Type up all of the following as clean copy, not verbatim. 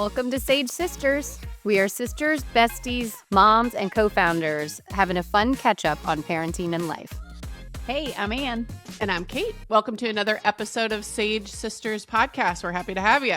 Welcome to Sage Sisters. We are sisters, besties, moms, and co-founders having a fun catch-up on parenting and life. Hey, I'm Ann. And I'm Kate. Welcome to another episode of Sage Sisters Podcast. We're happy to have you.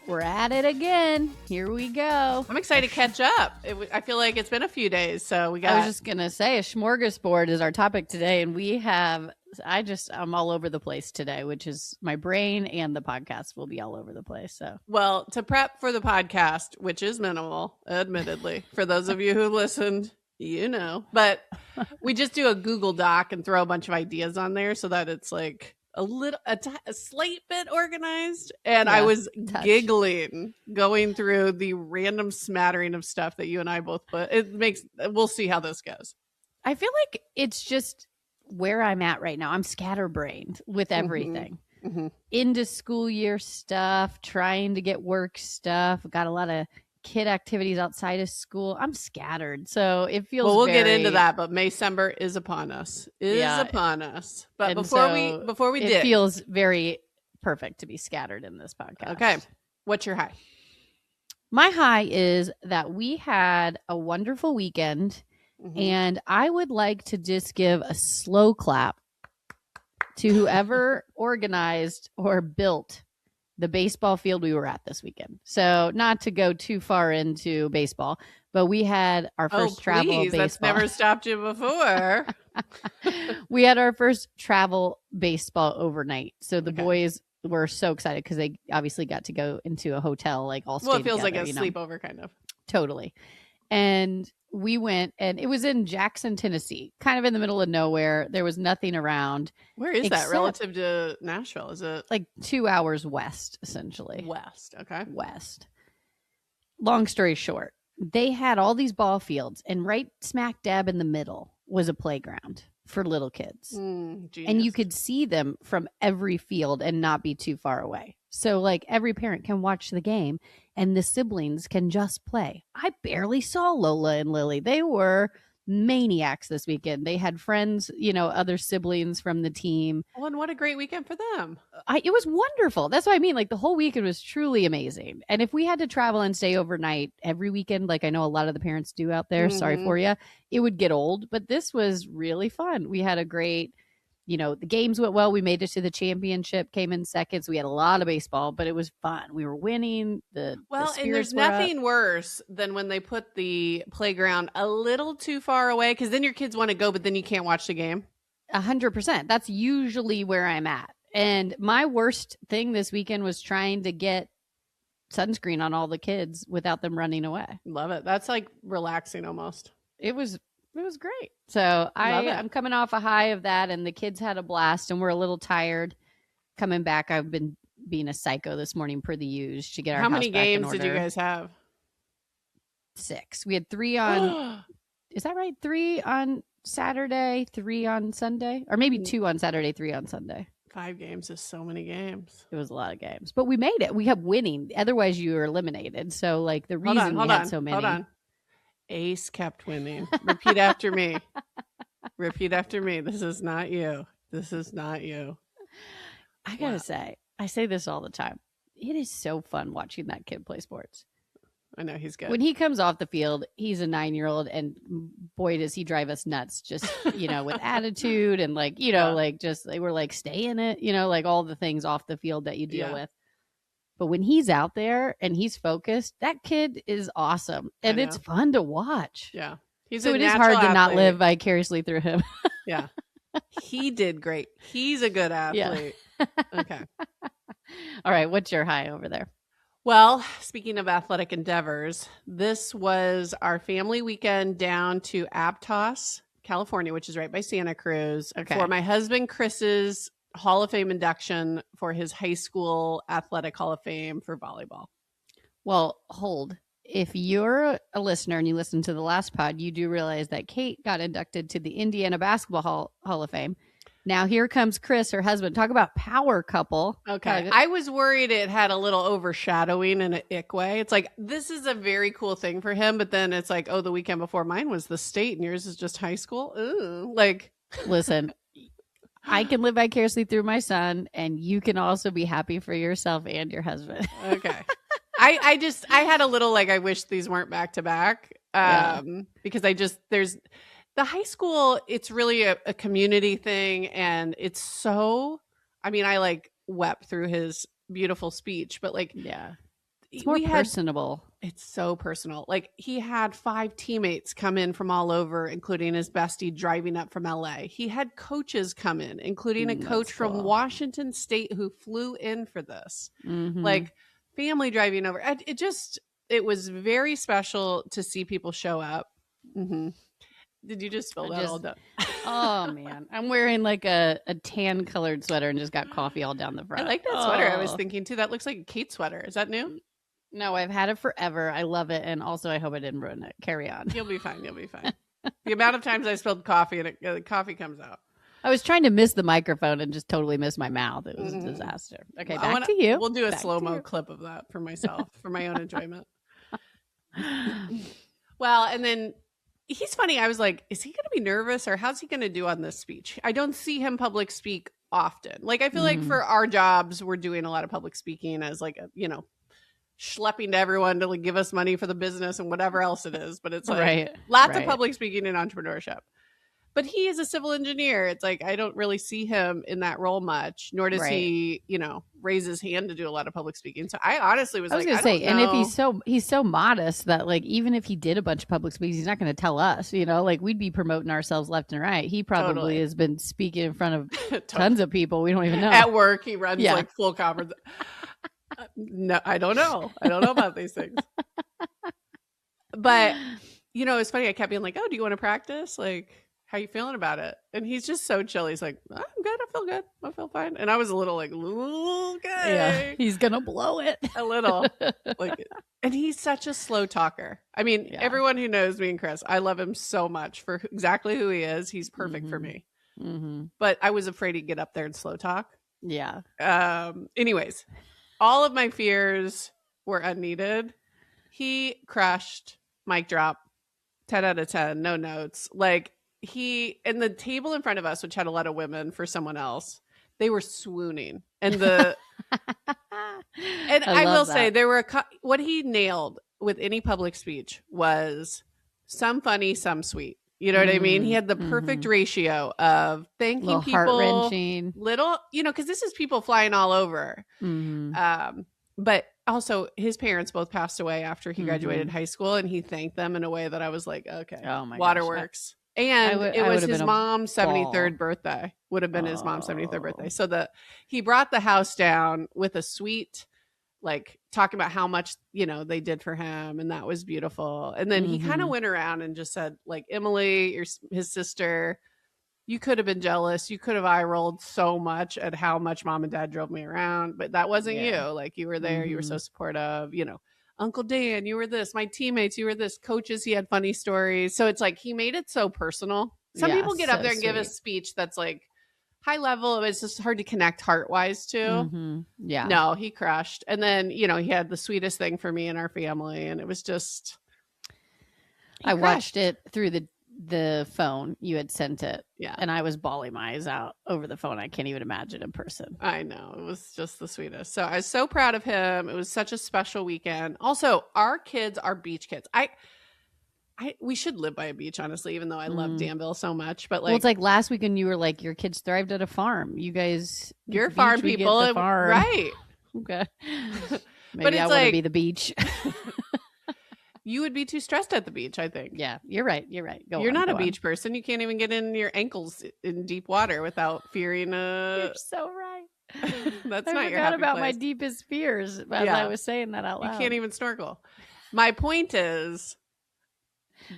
We're at it again. Here we go. I'm excited to catch up. I feel like it's been a few days, so we got... I was just going to say, a smorgasbord is our topic today, and we have... I'm all over the place today, which is my brain and the podcast will be all over the place. So, well, to prep for the podcast, which is minimal, admittedly, for those of you who listened, you know, but we just do a Google Doc and throw a bunch of ideas on there so that it's like a slight bit organized. And I was giggling going through the random smattering of stuff that you and I both put. We'll see how this goes. I feel like it's just where I'm at right now. I'm scatterbrained with everything. Mm-hmm. Into school year stuff, trying to get work stuff. Got a lot of kid activities outside of school. I'm scattered. So it feels we'll get into that, but Maycember is upon us. Upon us. But before we it feels very perfect to be scattered in this podcast. Okay. What's your high? My high is that we had a wonderful weekend. Mm-hmm. And I would like to just give a slow clap to whoever organized or built the baseball field we were at this weekend. So not to go too far into baseball, but we had our first travel baseball. That's never stopped you before. We had our first travel baseball overnight. So the boys were so excited because they obviously got to go into a hotel, like all stay Well, it feels together, like a sleepover kind of. Totally. And we went, and it was in Jackson, Tennessee, kind of in the middle of nowhere. There was nothing around. Where is that relative to Nashville? Is it like 2 hours west, essentially? West. Okay. West. Long story short, they had all these ball fields, and right smack dab in the middle was a playground for little kids. And you could see them from every field and not be too far away. So like every parent can watch the game and the siblings can just play. I barely saw Lola and Lily. They were maniacs this weekend. They had friends, other siblings from the team. Well, and what a great weekend for them. It was wonderful. That's what I mean. Like the whole weekend was truly amazing. And if we had to travel and stay overnight every weekend, like I know a lot of the parents do out there, sorry for you, it would get old. But this was really fun. We had a great, the games went well. We made it to the championship, came in second. So we had a lot of baseball, but it was fun. We were winning. And there's nothing worse than when they put the playground a little too far away, because then your kids want to go, but then you can't watch the game. 100%. That's usually where I'm at. And my worst thing this weekend was trying to get sunscreen on all the kids without them running away. Love it. That's like relaxing almost. It was great. So I'm coming off a high of that, and the kids had a blast, and we're a little tired coming back. I've been being a psycho this morning per the use to get our house back in order. How many games did you guys have? 6. We had 3 on, is that right? 3 on Saturday, 3 on Sunday, or maybe 2 on Saturday, 3 on Sunday. 5 games is so many games. It was a lot of games, but we made it. We kept winning. Otherwise you were eliminated. So like the reason we had so many. Hold on. Ace kept winning. Repeat after me. Repeat after me. This is not you. This is not you. I gotta say, I say this all the time. It is so fun watching that kid play sports. I know he's good. When he comes off the field, he's a 9-year-old, and boy, does he drive us nuts. Just, with attitude and like, like just, they were like, stay in it, like all the things off the field that you deal with. But when he's out there and he's focused, that kid is awesome. And it's fun to watch. Yeah. So it is hard to not live vicariously through him. Yeah. He did great. He's a good athlete. Yeah. Okay. All right. What's your high over there? Well, speaking of athletic endeavors, this was our family weekend down to Aptos, California, which is right by Santa Cruz, for my husband Chris's Hall of Fame induction for his high school athletic Hall of Fame for volleyball. Well, hold. If you're a listener and you listen to the last pod, you do realize that Kate got inducted to the Indiana Basketball Hall of Fame. Now here comes Chris, her husband. Talk about power couple. Okay. I was worried it had a little overshadowing in an ick way. It's like, this is a very cool thing for him. But then it's like, oh, the weekend before mine was the state and yours is just high school. Ooh, like, listen, I can live vicariously through my son, and you can also be happy for yourself and your husband. Okay. I had a little like, I wish these weren't back to back. Because there's the high school, it's really a community thing. And it's so, I mean, I like wept through his beautiful speech, but like, it's more personable. It's so personal. Like he had 5 teammates come in from all over, including his bestie driving up from LA. He had coaches come in, including a coach from Washington State who flew in for this. Like family driving over. It was very special to see people show up. Did you just spill that all down? Oh man, I'm wearing like a tan colored sweater and just got coffee all down the front. I like that sweater. I was thinking too, that looks like a Kate sweater. Is that new? No, I've had it forever. I love it. And also I hope I didn't ruin it. Carry on. You'll be fine. The amount of times I spilled coffee and the coffee comes out. I was trying to miss the microphone and just totally missed my mouth. It was a disaster. Okay, back to you. We'll do a slow-mo clip of that for myself, for my own enjoyment. Well, and then he's funny. I was like, is he going to be nervous or how's he going to do on this speech? I don't see him public speak often. Like, I feel like for our jobs, we're doing a lot of public speaking as like, schlepping to everyone to like give us money for the business and whatever else it is. But it's like lots of public speaking and entrepreneurship. But he is a civil engineer. It's like, I don't really see him in that role much, nor does he, raise his hand to do a lot of public speaking. So I honestly was like, I don't know. And if he's so modest that like, even if he did a bunch of public speaks, he's not going to tell us, like we'd be promoting ourselves left and right. He probably has been speaking in front of tons of people. We don't even know. At work, he runs like full conference. No, I don't know. I don't know about these things. But, it's funny. I kept being like, oh, do you want to practice? Like, how you feeling about it? And he's just so chill. He's like, I'm good. I feel good. I feel fine. And I was a little like, okay. Yeah, he's going to blow it. A little. And he's such a slow talker. I mean, everyone who knows me and Chris, I love him so much for exactly who he is. He's perfect for me. But I was afraid he'd get up there and slow talk. Yeah. Anyways, all of my fears were unneeded. He crushed, mic drop, 10 out of 10, no notes. Like and the table in front of us, which had a lot of women for someone else, they were swooning. And I will say there were what he nailed with any public speech was some funny, some sweet. You know what I mean? He had the perfect ratio of thanking little people, heart-wrenching. Little, because this is people flying all over. But also his parents both passed away after he graduated high school, and he thanked them in a way that I was like, okay, waterworks. And it was his mom's 73rd birthday. Would have been his mom's 73rd birthday. So he brought the house down with a suite, like talking about how much, they did for him. And that was beautiful. And then he kind of went around and just said, like, Emily, his sister, you could have been jealous. You could have eye rolled so much at how much mom and dad drove me around. But that wasn't you. Like, you were there. You were so supportive, Uncle Dan, you were this. My teammates, you were this. Coaches, he had funny stories. So it's like he made it so personal. Some people get up there and give a speech that's like high level. It's just hard to connect heart-wise to. Yeah. No, he crushed. And then, he had the sweetest thing for me and our family. And it was just... I watched it through the phone. You had sent it. Yeah. And I was bawling my eyes out over the phone. I can't even imagine in person. I know. It was just the sweetest. So I was so proud of him. It was such a special weekend. Also, our kids are beach kids. We should live by a beach, honestly, even though I love Danville so much. But it's like last weekend you were like, your kids thrived at a farm. You guys, you're farm people, right? Okay. Maybe but it's I want to be the beach. You would be too stressed at the beach, I think. Yeah, you're right. You're not a beach person. You can't even get in your ankles in deep water without fearing You're so right. That's I not your forgot happy about place. my deepest fears as I was saying that out loud. You can't even snorkel. My point is,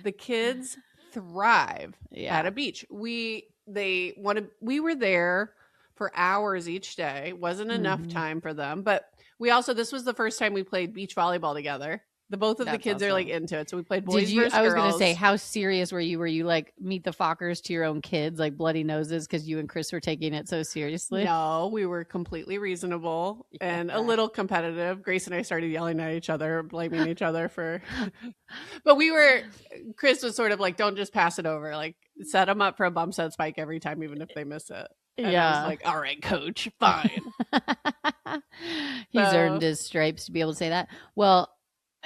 the kids thrive at a beach. We were there for hours each day. Wasn't enough time for them, but this was the first time we played beach volleyball together. Both of the kids are like into it. So we played boys versus girls. I was going to say, how serious were you? Were you like meet the Fockers to your own kids, like bloody noses because you and Chris were taking it so seriously? No, we were completely reasonable and a little competitive. Grace and I started yelling at each other, blaming each other for, but Chris was sort of like, don't just pass it over. Like set them up for a bump set spike every time, even if they miss it. And I was like, all right, coach, fine. He's earned his stripes to be able to say that. Well,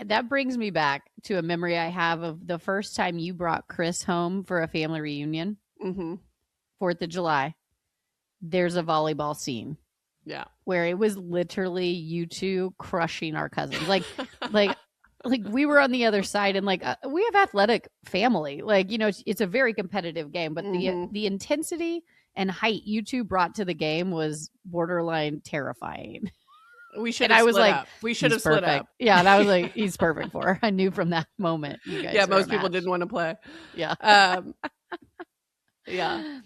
that brings me back to a memory I have of the first time you brought Chris home for a family reunion. 4th of July. There's a volleyball scene. Yeah. Where it was literally you two crushing our cousins. Like we were on the other side, and like we have athletic family. Like, you know, it's a very competitive game, but the intensity and height you two brought to the game was borderline terrifying. We should have split up. We should have split up. Yeah, and I was like, he's perfect for her. I knew from that moment you guys most people didn't want to play. Yeah. Yeah.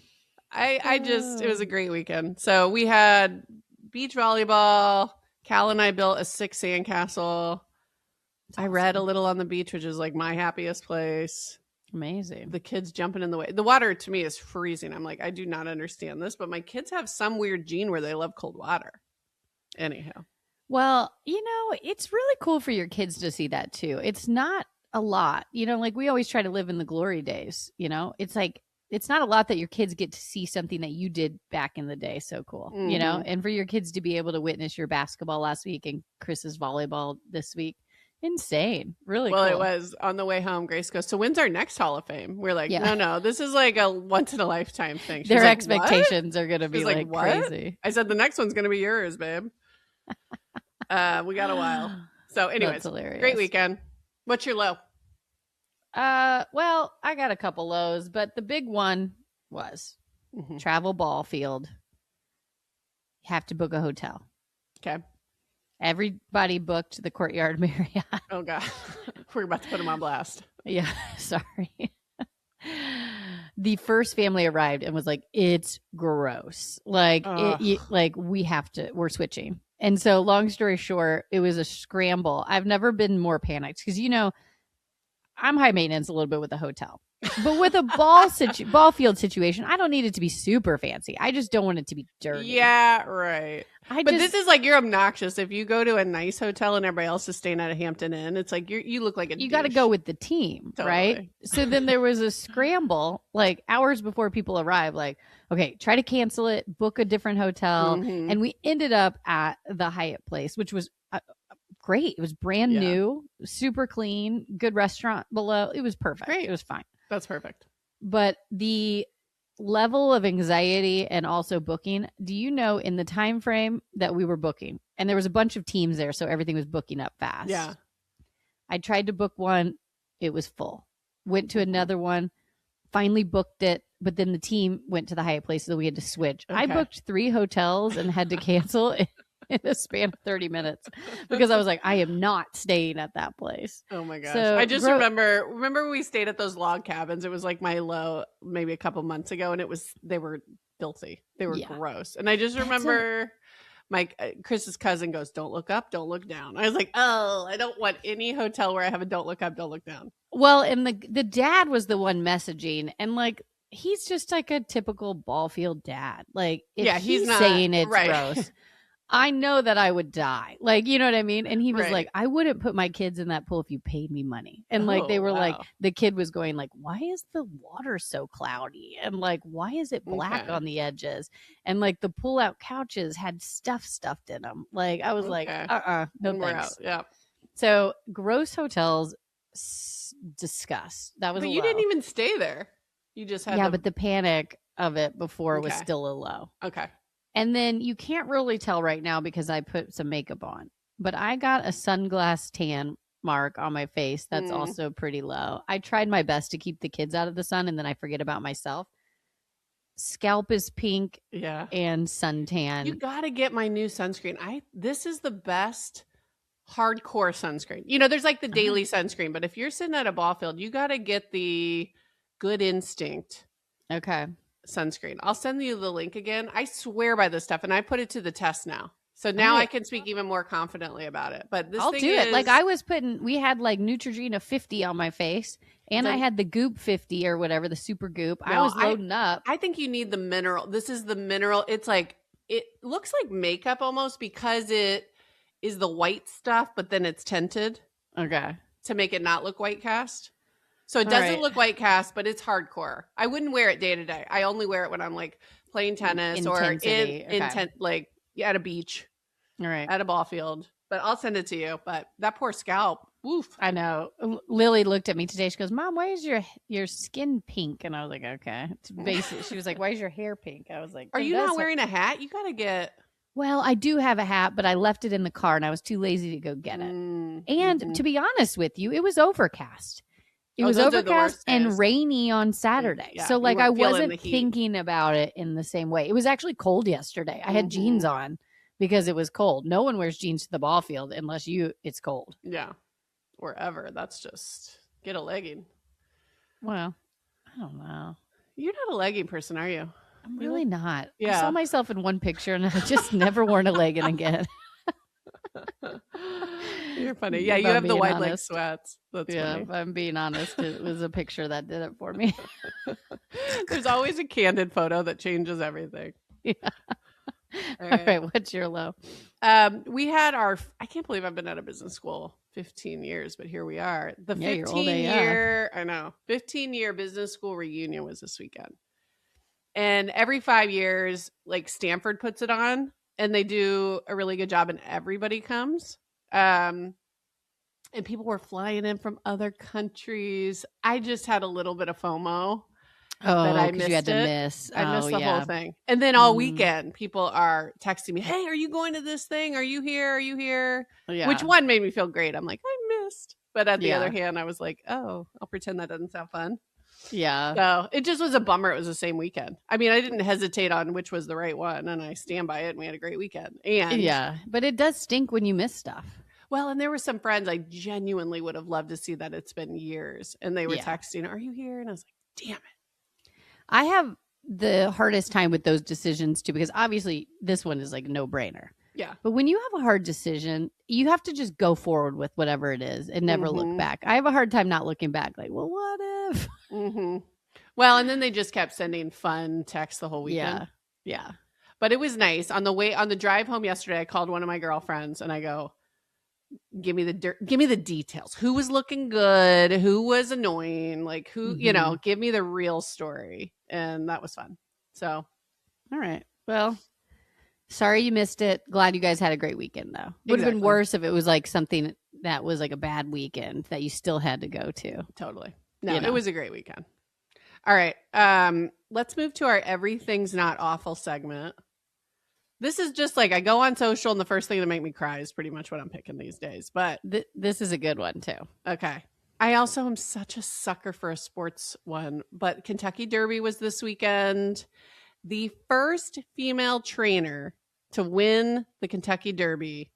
I just, it was a great weekend. So we had beach volleyball. Cal and I built a 6 sandcastle. I read a little on the beach, which is like my happiest place. Amazing. The kids jumping in the way. The water to me is freezing. I'm like, I do not understand this, but my kids have some weird gene where they love cold water. Anyhow. Well, you know, it's really cool for your kids to see that too. It's not a lot, you know, like we always try to live in the glory days, you know, it's like, it's not a lot that your kids get to see something that you did back in the day. So cool, you know, and for your kids to be able to witness your basketball last week and Chris's volleyball this week. Insane. Really well, cool. It was on the way home. Grace goes, so when's our next Hall of Fame? We're like, no, this is like a once in a lifetime thing. She's Their like, expectations are going to be like crazy. I said, the next one's going to be yours, babe. We got a while. So anyways, great weekend. What's your low? Well, I got a couple lows, but the big one was travel ball field. You have to book a hotel. Okay. Everybody booked the Courtyard Marriott. Oh, God. We're about to put them on blast. Yeah, sorry. The first family arrived and was like, it's gross. Like, we're switching. And so long story short, it was a scramble. I've never been more panicked because, you know, I'm high maintenance a little bit with a hotel. But with a ball field situation, I don't need it to be super fancy. I just don't want it to be dirty. Yeah, right. This is like, you're obnoxious. If you go to a nice hotel and everybody else is staying at a Hampton Inn, it's like you look like a You got to go with the team, right? So then there was a scramble, like hours before people arrive, like, okay, try to cancel it, book a different hotel. And we ended up at the Hyatt place, which was great. It was brand new, super clean, good restaurant below. It was perfect. Great. It was fine. That's perfect. But the level of anxiety and also booking, do you know in the time frame that we were booking, and there was a bunch of teams there, so everything was booking up fast. Yeah. I tried to book one. It was full. Went to another one, finally booked it, but then the team went to the Hyatt place, so we had to switch. Okay. I booked 3 hotels and had to cancel in a span of 30 minutes because I was like, I am not staying at that place. Oh my gosh. So I just remember when we stayed at those log cabins. It was like my low maybe a couple months ago, and they were filthy. They were gross. And I just remember Chris's cousin goes, don't look up, don't look down. I was like, oh, I don't want any hotel where I have a don't look up, don't look down. Well, and the dad was the one messaging, and like, he's just like a typical ball field dad. Like, if he's not saying it's gross, I know that I would die. Like, you know what I mean? And he was like, I wouldn't put my kids in that pool if you paid me money. And like, they were like, the kid was going like, why is the water so cloudy? And like, why is it black on the edges? And like the pull out couches had stuff stuffed in them. Like, I was like, no thanks. Yeah. So gross hotels, disgust. That was But you didn't even stay there. You just had but the panic of it before was still a low. Okay. And then you can't really tell right now because I put some makeup on, but I got a sunglass tan mark on my face. That's also pretty low. I tried my best to keep the kids out of the sun, and then I forget about myself. Scalp is pink and suntan. You got to get my new sunscreen. This is the best hardcore sunscreen. You know, there's like the daily sunscreen, but if you're sitting at a ball field, you got to get the Good Instinct. Okay. Sunscreen. I'll send you the link again. I swear by this stuff, and I put it to the test now. So now I can speak even more confidently about it. But this I'll do it. Like we had like Neutrogena 50 on my face, and I had the Goop 50 or whatever, the super Goop. I was loading up. I think you need the mineral. This is the mineral. It's like, it looks like makeup almost because it is the white stuff, but then it's tinted. Okay. To make it not look white cast. So it doesn't look white cast, but it's hardcore. I wouldn't wear it day to day. I only wear it when I'm like playing tennis Intensity. or like at a beach, all right, at a ball field. But I'll send it to you. But that poor scalp. Oof. I know. Lily looked at me today. She goes, "Mom, why is your skin pink?" And I was like, "Okay." It's basic. She was like, "Why is your hair pink?" I was like, "Are you not wearing a hat? You gotta get." Well, I do have a hat, but I left it in the car and I was too lazy to go get it. And to be honest with you, it was overcast. It was overcast and rainy on Saturday. Yeah, so like I wasn't thinking about it in the same way. It was actually cold yesterday. I had jeans on because it was cold. No one wears jeans to the ball field unless it's cold. Yeah. Wherever. That's just get a legging. Well, I don't know. You're not a legging person, are you? I'm really not. Yeah. I saw myself in one picture and I just never worn a legging again. You're funny. Yeah, you have the wide leg sweats. That's funny. If I'm being honest, it was a picture that did it for me. There's always a candid photo that changes everything. Yeah. All right. What's your low? We had I can't believe I've been out of business school 15 years, but here we are. The 15-year business school reunion was this weekend. And every 5 years, like Stanford puts it on and they do a really good job and everybody comes. And people were flying in from other countries. I just had a little bit of FOMO. Oh, I missed you had to miss. I missed the whole thing. And then all weekend, people are texting me, "Hey, are you going to this thing? Are you here? Are you here?" Yeah. Which one made me feel great. I'm like, I missed. But at the other hand, I was like, oh, I'll pretend that doesn't sound fun. Yeah. So it just was a bummer. It was the same weekend. I mean, I didn't hesitate on which was the right one. And I stand by it. And we had a great weekend. And yeah, but it does stink when you miss stuff. Well, and there were some friends I genuinely would have loved to see that it's been years. And they were texting, "Are you here?" And I was like, damn it. I have the hardest time with those decisions too, because obviously this one is like no brainer. Yeah. But when you have a hard decision, you have to just go forward with whatever it is and never look back. I have a hard time not looking back. Like, well, what if? Well, and then they just kept sending fun texts the whole weekend. Yeah. But it was nice. On the drive home yesterday, I called one of my girlfriends and I go, give me the details. Who was looking good? Who was annoying? Like who, give me the real story. And that was fun. So, all right. Well, sorry you missed it. Glad you guys had a great weekend though. Would have been worse if it was like something that was like a bad weekend that you still had to go to. Totally. No, it was a great weekend. All right. Let's move to our Everything's Not Awful segment. This is just like I go on social and the first thing to make me cry is pretty much what I'm picking these days. But this is a good one too. Okay. I also am such a sucker for a sports one. But Kentucky Derby was this weekend. The first female trainer to win the Kentucky Derby,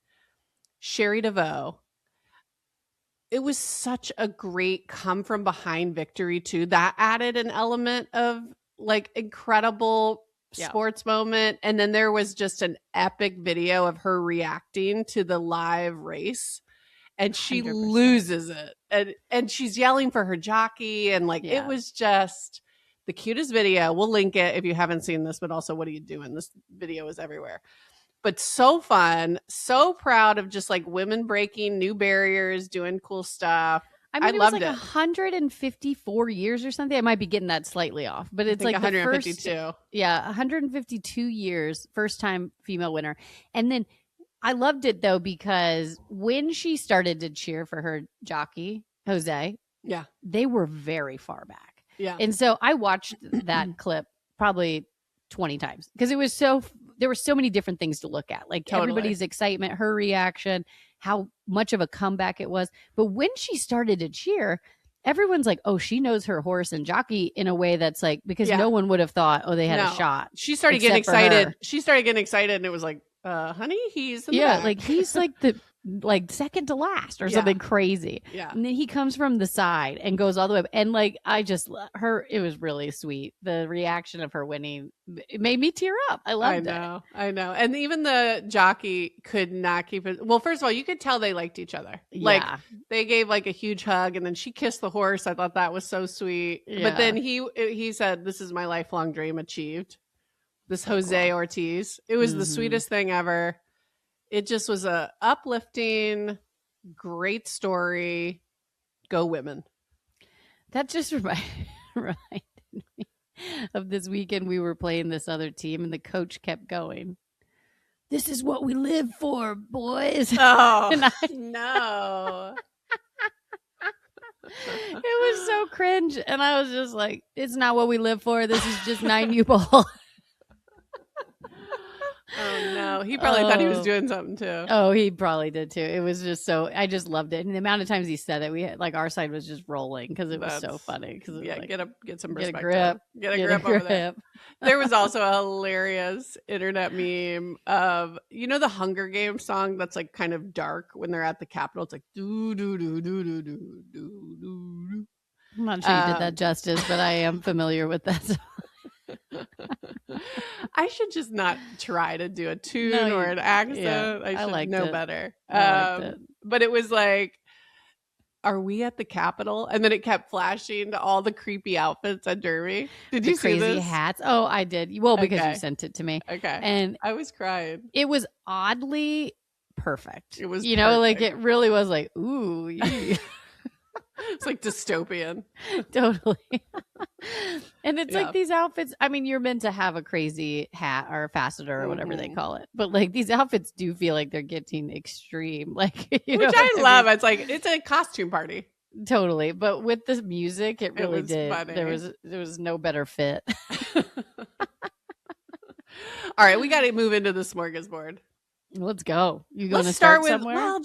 Cherie DeVaux. It was such a great come from behind victory too. That added an element of like incredible sports moment. And then there was just an epic video of her reacting to the live race. And she 100%. loses it. And she's yelling for her jockey. And like, it was just the cutest video. We'll link it if you haven't seen this, but also what are you doing? This video is everywhere. But so fun, so proud of just like women breaking new barriers, doing cool stuff. I mean, it was like 154 years or something. I might be getting that slightly off, but it's like 152. 152 years, first time female winner. And then I loved it though, because when she started to cheer for her jockey, Jose, they were very far back. Yeah. And so I watched that clip probably 20 times because there were so many different things to look at, like everybody's excitement, her reaction, how much of a comeback it was. But when she started to cheer, everyone's like, oh, she knows her horse and jockey in a way that's like, because no one would have thought, oh, they had a shot. She started getting excited. She started getting excited and it was like, honey, he's in the back. Like he's like the second to last or something crazy. Yeah. And then he comes from the side and goes all the way up. And like, it was really sweet. The reaction of her winning, it made me tear up. I loved it. I know. And even the jockey could not keep it. Well, first of all, you could tell they liked each other. Like they gave like a huge hug and then she kissed the horse. I thought that was so sweet. Yeah. But then he said, this is my lifelong dream achieved. This Jose Ortiz. It was the sweetest thing ever. It just was a uplifting, great story. Go women. That just reminded me. of this weekend we were playing this other team and the coach kept going, "This is what we live for, boys." Oh, no. It was so cringe. And I was just like, it's not what we live for. This is just 9U ball. Oh, no. He probably thought he was doing something, too. Oh, he probably did, too. It was just so, I just loved it. And the amount of times he said it, we had, like, our side was just rolling because it was so funny. Cause yeah, like, get some perspective. Get a grip over there. There was also a hilarious internet meme of, you know, the Hunger Games song that's like kind of dark when they're at the Capitol. It's like, do, do, do, do, do, do, do, do. I'm not sure you did that justice, but I am familiar with that song. I should just not try to do a tune or an accent. Yeah, I should know better. But it was like, are we at the Capitol? And then it kept flashing to all the creepy outfits at Derby. Did you see this? Crazy hats. Oh, I did. Well, because you sent it to me. Okay. And I was crying. It was oddly perfect. It was, like it really was like, ooh. It's like dystopian. Totally. And it's like these outfits, I mean, you're meant to have a crazy hat or a faceter or whatever they call it. But like these outfits do feel like they're getting extreme. Like, which I love. It's like, it's a costume party. Totally. But with the music, it really did. Funny. There was no better fit. All right, we got to move into the smorgasbord. Let's go. You going to start with somewhere? Well,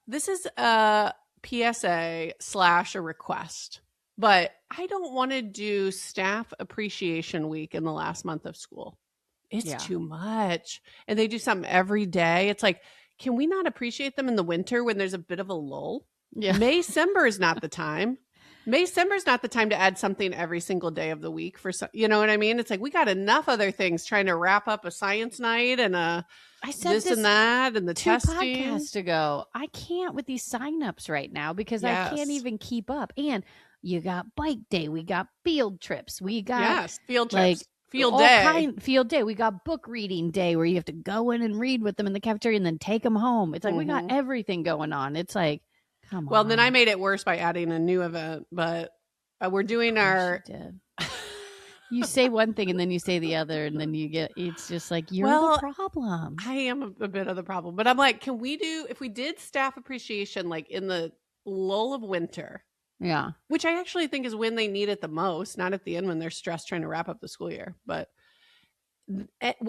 this is a PSA / a request, but I don't want to do staff appreciation week in the last month of school. It's too much. And they do something every day. It's like, can we not appreciate them in the winter when there's a bit of a lull? Yeah. Maycember is not the time. Maycember is not the time to add something every single day of the week for you know what I mean? It's like we got enough other things trying to wrap up a science night and I said this and that and the 2 testing. podcasts ago. I can't with these signups right now because I can't even keep up. And you got bike day, we got field trips, we got field trips, field day. We got book reading day where you have to go in and read with them in the cafeteria and then take them home. It's like we got everything going on. It's like, come on. Well, then I made it worse by adding a new event, but we're doing our. You say one thing and then you say the other, and then it's just like, you're the problem. I am a bit of the problem, but I'm like, if we did staff appreciation, like in the lull of winter, which I actually think is when they need it the most, not at the end when they're stressed trying to wrap up the school year. But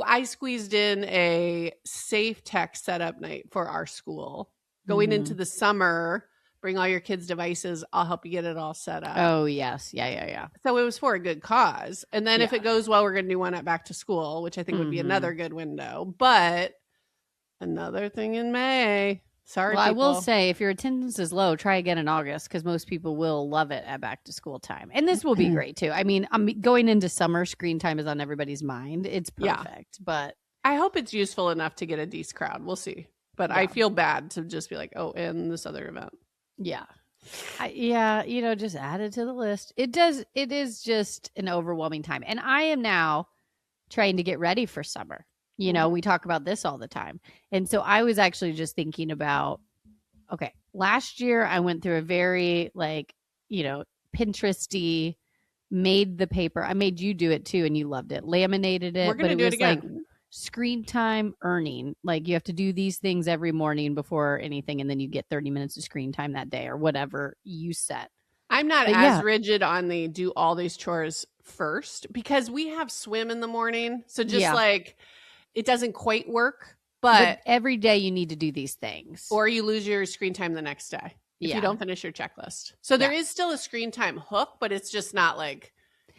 I squeezed in a safe tech setup night for our school going into the summer. Bring all your kids' devices. I'll help you get it all set up. Oh, yes. Yeah. So it was for a good cause. And then if it goes well, we're going to do one at back to school, which I think would be another good window. But another thing in May. Sorry, well, people. I will say, if your attendance is low, try again in August because most people will love it at back to school time. And this will be great, too. I mean, I'm going into summer. Screen time is on everybody's mind. It's perfect. But I hope it's useful enough to get a decent crowd. We'll see. But I feel bad to just be like, and this other event. Yeah. Just add it to the list. It is just an overwhelming time. And I am now trying to get ready for summer. We talk about this all the time. And so I was actually just thinking about, okay, last year I went through a very Pinteresty, made the paper. I made you do it too and you loved it. Laminated it. We're going to do it again. Like screen time earning, like you have to do these things every morning before anything, and then you get 30 minutes of screen time that day or whatever you set. I'm not as rigid on the do all these chores first because we have swim in the morning, so just like it doesn't quite work, but every day you need to do these things or you lose your screen time the next day if you don't finish your checklist. So there is still a screen time hook, but it's just not like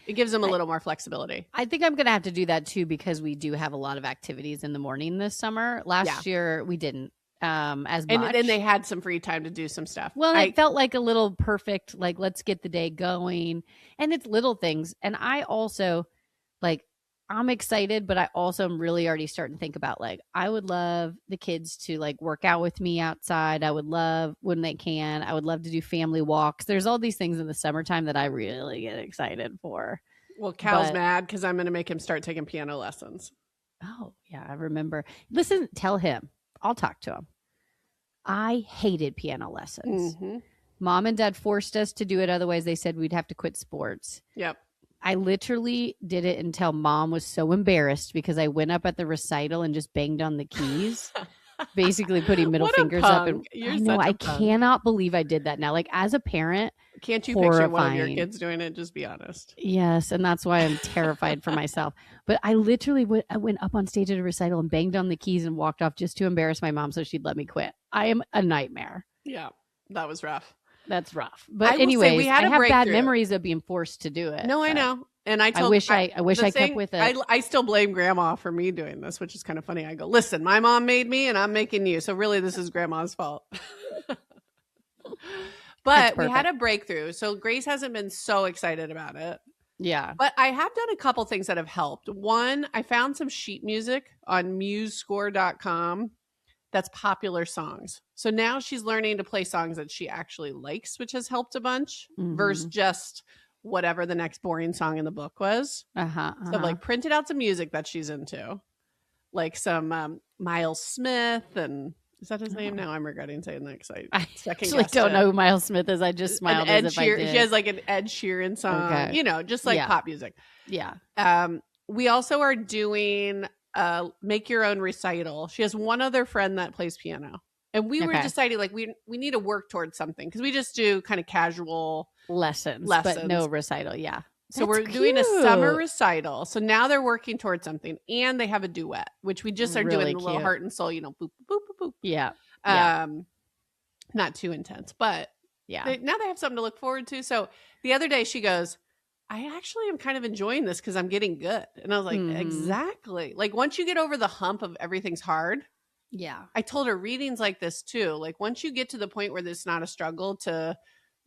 it gives them a little more flexibility. I think I'm going to have to do that too because we do have a lot of activities in the morning this summer. Last year we didn't as much. And then they had some free time to do some stuff. Well, it felt like a little perfect, like let's get the day going. And it's little things. And I also I'm excited, but I also am really already starting to think about I would love the kids to work out with me outside. I would love when they can. I would love to do family walks. There's all these things in the summertime that I really get excited for. Well, Cal's mad because I'm going to make him start taking piano lessons. Oh, yeah, I remember. Listen, tell him. I'll talk to him. I hated piano lessons. Mom and Dad forced us to do it. Otherwise, they said we'd have to quit sports. Yep. I literally did it until mom was so embarrassed because I went up at the recital and just banged on the keys, basically putting middle fingers up. And I know, I cannot believe I did that now. Like, as a parent, can't you picture one of your kids doing it? Just be honest. Yes, and that's why I'm terrified for myself. But I literally I went up on stage at a recital and banged on the keys and walked off just to embarrass my mom so she'd let me quit. I am a nightmare. Yeah, that was rough. That's rough. But anyways, I have bad memories of being forced to do it. No, I know. And I wish I kept with it. I still blame grandma for me doing this, which is kind of funny. I go, listen, my mom made me and I'm making you. So really this is grandma's fault. But we had a breakthrough. So Grace hasn't been so excited about it. Yeah. But I have done a couple things that have helped. One, I found some sheet music on musescore.com that's popular songs. So now she's learning to play songs that she actually likes, which has helped a bunch versus just whatever the next boring song in the book was. So I've like printed out some music that she's into, like some Miles Smith and is that his name? Now I'm regretting saying that because I actually don't know who Miles Smith is. I just smiled as if I did. She has like an Ed Sheeran song, you know, just like pop music. Yeah. We also are doing make your own recital. She has one other friend that plays piano. And we were deciding like we need to work towards something because we just do kind of casual lessons, but no recital. Yeah. So we're doing a summer recital. So now they're working towards something and they have a duet, which we just are doing a little heart and soul, you know, boop, boop, boop, boop. Yeah. Not too intense, but now they have something to look forward to. So the other day she goes, I actually am kind of enjoying this because I'm getting good. And I was like, exactly. Like once you get over the hump of everything's hard. Yeah. I told her readings like this too. Like once you get to the point where there's not a struggle to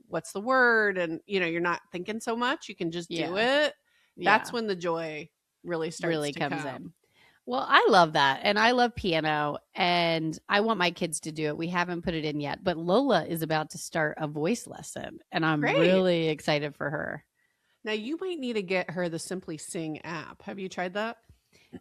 what's the word and you know you're not thinking so much, you can just do it. That's when the joy really starts to come in. Well, I love that. And I love piano and I want my kids to do it. We haven't put it in yet, but Lola is about to start a voice lesson and I'm really excited for her. Now you might need to get her the Simply Sing app. Have you tried that?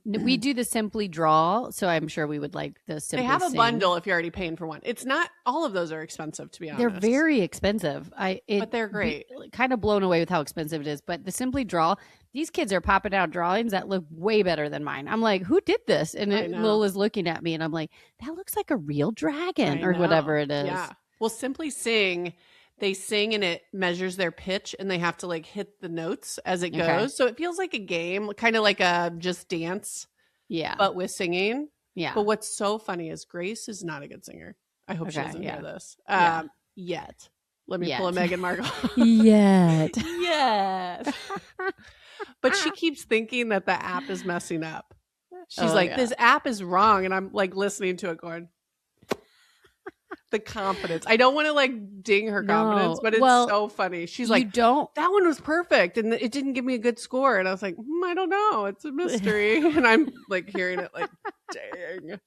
We do the Simply Draw, so I'm sure we would like the Simply They have a Sing. bundle if you're already paying for one. It's not all of those are expensive, to be honest. They're very expensive. But they're great. Kind of blown away with how expensive it is. But the Simply Draw, these kids are popping out drawings that look way better than mine. I'm like, who did this? And Lola's looking at me, and I'm like, that looks like a real dragon or whatever it is. Yeah. Well, Simply Sing. They sing and it measures their pitch and they have to like hit the notes as it goes. So it feels like a game, kind of like a just dance. Yeah. But with singing. Yeah. But what's so funny is Grace is not a good singer. I hope she doesn't hear this. Yet. Let me pull a Meghan Markle. Yet. Yes. But she keeps thinking that the app is messing up. She's like, this app is wrong. And I'm like listening to it going, the confidence. I don't want to like ding her confidence, but it's so funny. She's like, that one was perfect and it didn't give me a good score. And I was like, I don't know. It's a mystery. And I'm like hearing it like, dang.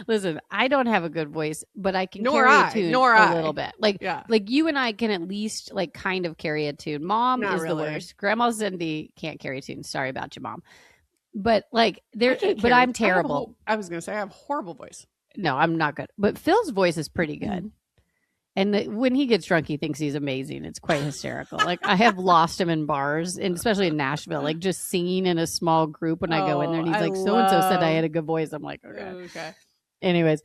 Listen, I don't have a good voice, but I can carry a tune a little bit. Like you and I can at least like kind of carry a tune. Mom is the worst. Grandma Cindy can't carry a tune. Sorry about you, Mom. But like I'm terrible. I was going to say I have a horrible voice. No, I'm not good. But Phil's voice is pretty good. And when he gets drunk, he thinks he's amazing. It's quite hysterical. Like I have lost him in bars, and especially in Nashville, like just singing in a small group when I go in there. And he's like, so-and-so said I had a good voice. I'm like, okay. Anyways,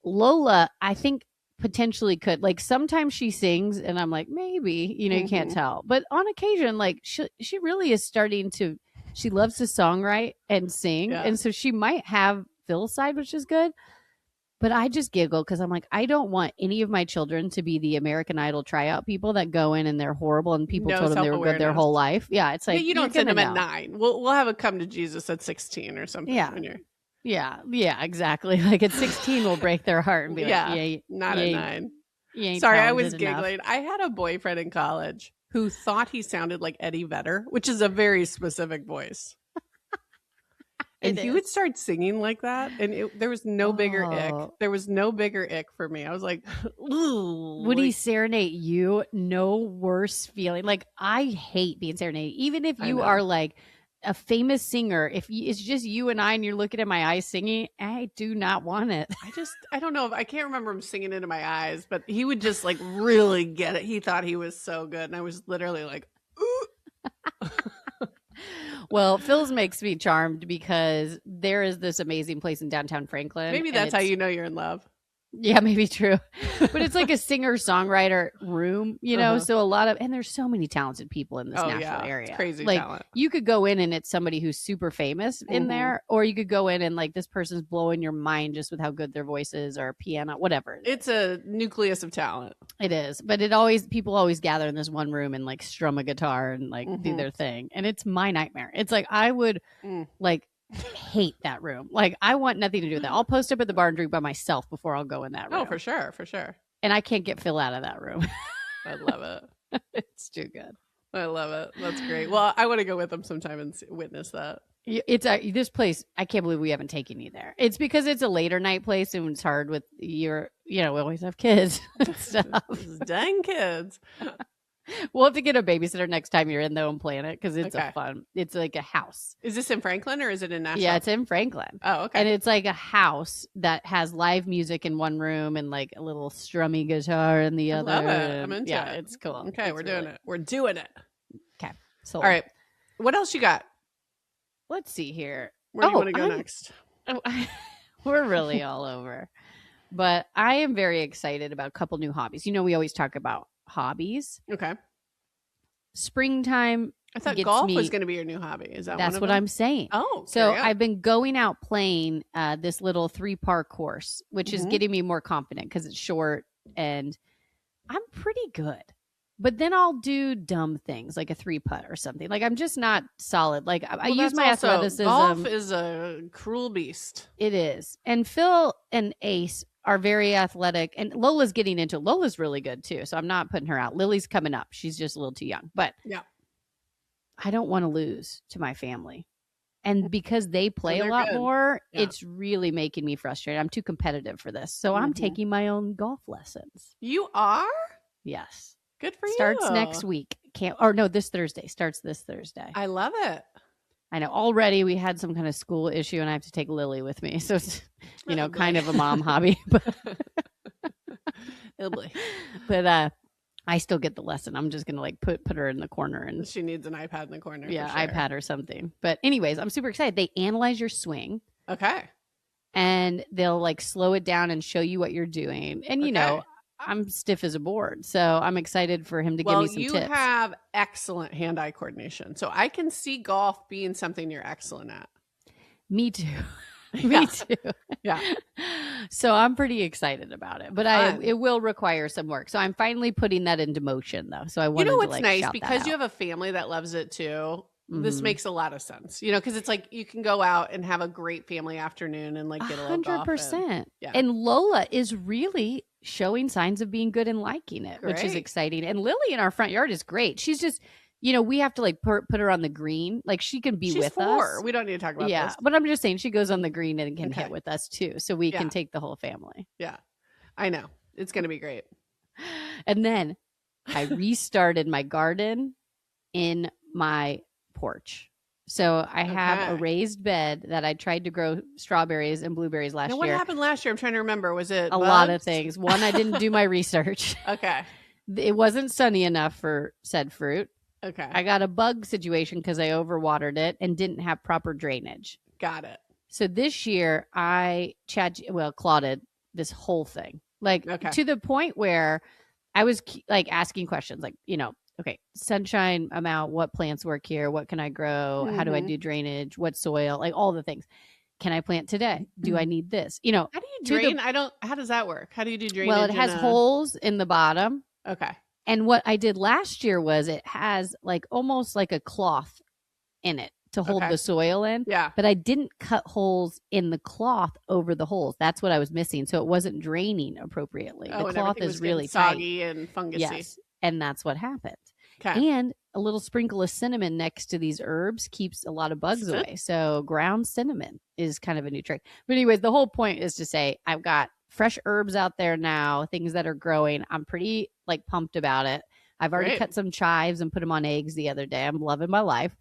Lola, I think potentially could. Like sometimes she sings and I'm like, maybe, you can't tell. But on occasion, like she really is starting to, she loves to songwrite and sing. Yeah. And so she might have Phil's side, which is good. But I just giggle because I'm like, I don't want any of my children to be the American Idol tryout people that go in and they're horrible and people told them they were good their whole life. Yeah, it's like you don't send them at 9. We'll have a come to Jesus at 16 or something. Yeah, exactly. Like at 16, we'll break their heart and be like, not at 9. Sorry, I was giggling. I had a boyfriend in college who thought he sounded like Eddie Vedder, which is a very specific voice. And he would start singing like that. And there was no bigger ick. There was no bigger ick for me. I was like, ooh. Would he serenade you? No worse feeling. Like, I hate being serenaded. Even if you are like a famous singer, if it's just you and I and you're looking at my eyes singing, I do not want it. I don't know. I can't remember him singing into my eyes, but he would just like really get it. He thought he was so good. And I was literally like, ooh. Well, Phil's makes me charmed because there is this amazing place in downtown Franklin. Maybe that's how you know you're in love. Yeah, maybe true. But it's like a singer-songwriter room, you know? So a lot of, and there's so many talented people in this Nashville area. It's crazy like, talent. You could go in and it's somebody who's super famous in there, or you could go in and like this person's blowing your mind just with how good their voice is or piano, whatever. It's a nucleus of talent. It is. But people always gather in this one room and like strum a guitar and like do their thing. And it's my nightmare. It's like I would like hate that room. Like I want nothing to do with that. I'll post up at the bar and drink by myself before I'll go in that room. Oh, for sure. And I can't get Phil out of that room. I love it. It's too good. I love it. That's great. Well, I want to go with them sometime and witness that. It's this place. I can't believe we haven't taken you there. It's because it's a later night place and it's hard with we always have kids and stuff. Dang kids. We'll have to get a babysitter next time you're in though and plan it because it's it's like a house. Is this in Franklin or is it in Nashville? Yeah, it's in Franklin. Oh, okay. And it's like a house that has live music in one room and like a little strummy guitar in the other. I love it. I'm into it. It's cool. Okay, we're doing it. We're doing it. Okay. So all right. What else you got? Let's see here. Where do you want to go next? We're really all over. But I am very excited about a couple new hobbies. You know, we always talk about hobbies. Okay. Springtime. I thought golf was going to be your new hobby. Is that that's what I'm saying? Oh, so I've been going out playing this little 3-par course, which is getting me more confident because it's short and I'm pretty good. But then I'll do dumb things like a 3-putt or something. Like I'm just not solid. Like I use my athleticism. Golf is a cruel beast. It is. And Phil and Ace are very athletic, and Lola's getting into it. Lola's really good too, so I'm not putting her out. Lily's coming up. She's just a little too young, but I don't want to lose to my family. And because they play a lot more, it's really making me frustrated. I'm too competitive for this. So I'm taking my own golf lessons. You are? Yes. Good for you. Starts next week. This Thursday. Starts this Thursday. I love it. I know already we had some kind of school issue and I have to take Lily with me. So it's, kind of a mom hobby. But I still get the lesson. I'm just going to like put her in the corner. And she needs an iPad in the corner. Yeah, for sure. iPad or something. But anyways, I'm super excited. They analyze your swing. Okay. And they'll like slow it down and show you what you're doing. And, I'm stiff as a board. So I'm excited for him to give me some tips. Well, you have excellent hand-eye coordination. So I can see golf being something you're excellent at. Me too. Me too. Yeah. So I'm pretty excited about it. But it will require some work. So I'm finally putting that into motion though. So I wanted to what's nice because you have a family that loves it too. This makes a lot of sense, because it's like you can go out and have a great family afternoon and like get a little golf. 100%. And Lola is really showing signs of being good and liking it, which is exciting. And Lily in our front yard is great. She's just, we have to like put her on the green. Like she can be with us. We don't need to talk about this. Yeah, but I'm just saying she goes on the green and can hit with us too. So we can take the whole family. Yeah, I know. It's going to be great. And then I restarted my garden in my porch. So I have a raised bed that I tried to grow strawberries and blueberries last year. What happened last year? I'm trying to remember. Was it a lot of things? One, I didn't do my research. Okay. It wasn't sunny enough for said fruit. Okay. I got a bug situation because I overwatered it and didn't have proper drainage. Got it. So this year I clotted this whole thing. Like to the point where I was like asking questions like, okay, sunshine amount, what plants work here? What can I grow? How do I do drainage? What soil? Like all the things. Can I plant today? Do I need this? How do you drain? How does that work? How do you do drainage? Well, it has holes in the bottom. Okay. And what I did last year was it has like almost like a cloth in it to hold the soil in. Yeah. But I didn't cut holes in the cloth over the holes. That's what I was missing. So it wasn't draining appropriately. The cloth is really soggy and fungusy. Yes. And that's what happened. Okay. And a little sprinkle of cinnamon next to these herbs keeps a lot of bugs away. So ground cinnamon is kind of a new trick. But anyways, the whole point is to say I've got fresh herbs out there now, things that are growing. I'm pretty like pumped about it. I've already cut some chives and put them on eggs the other day. I'm loving my life.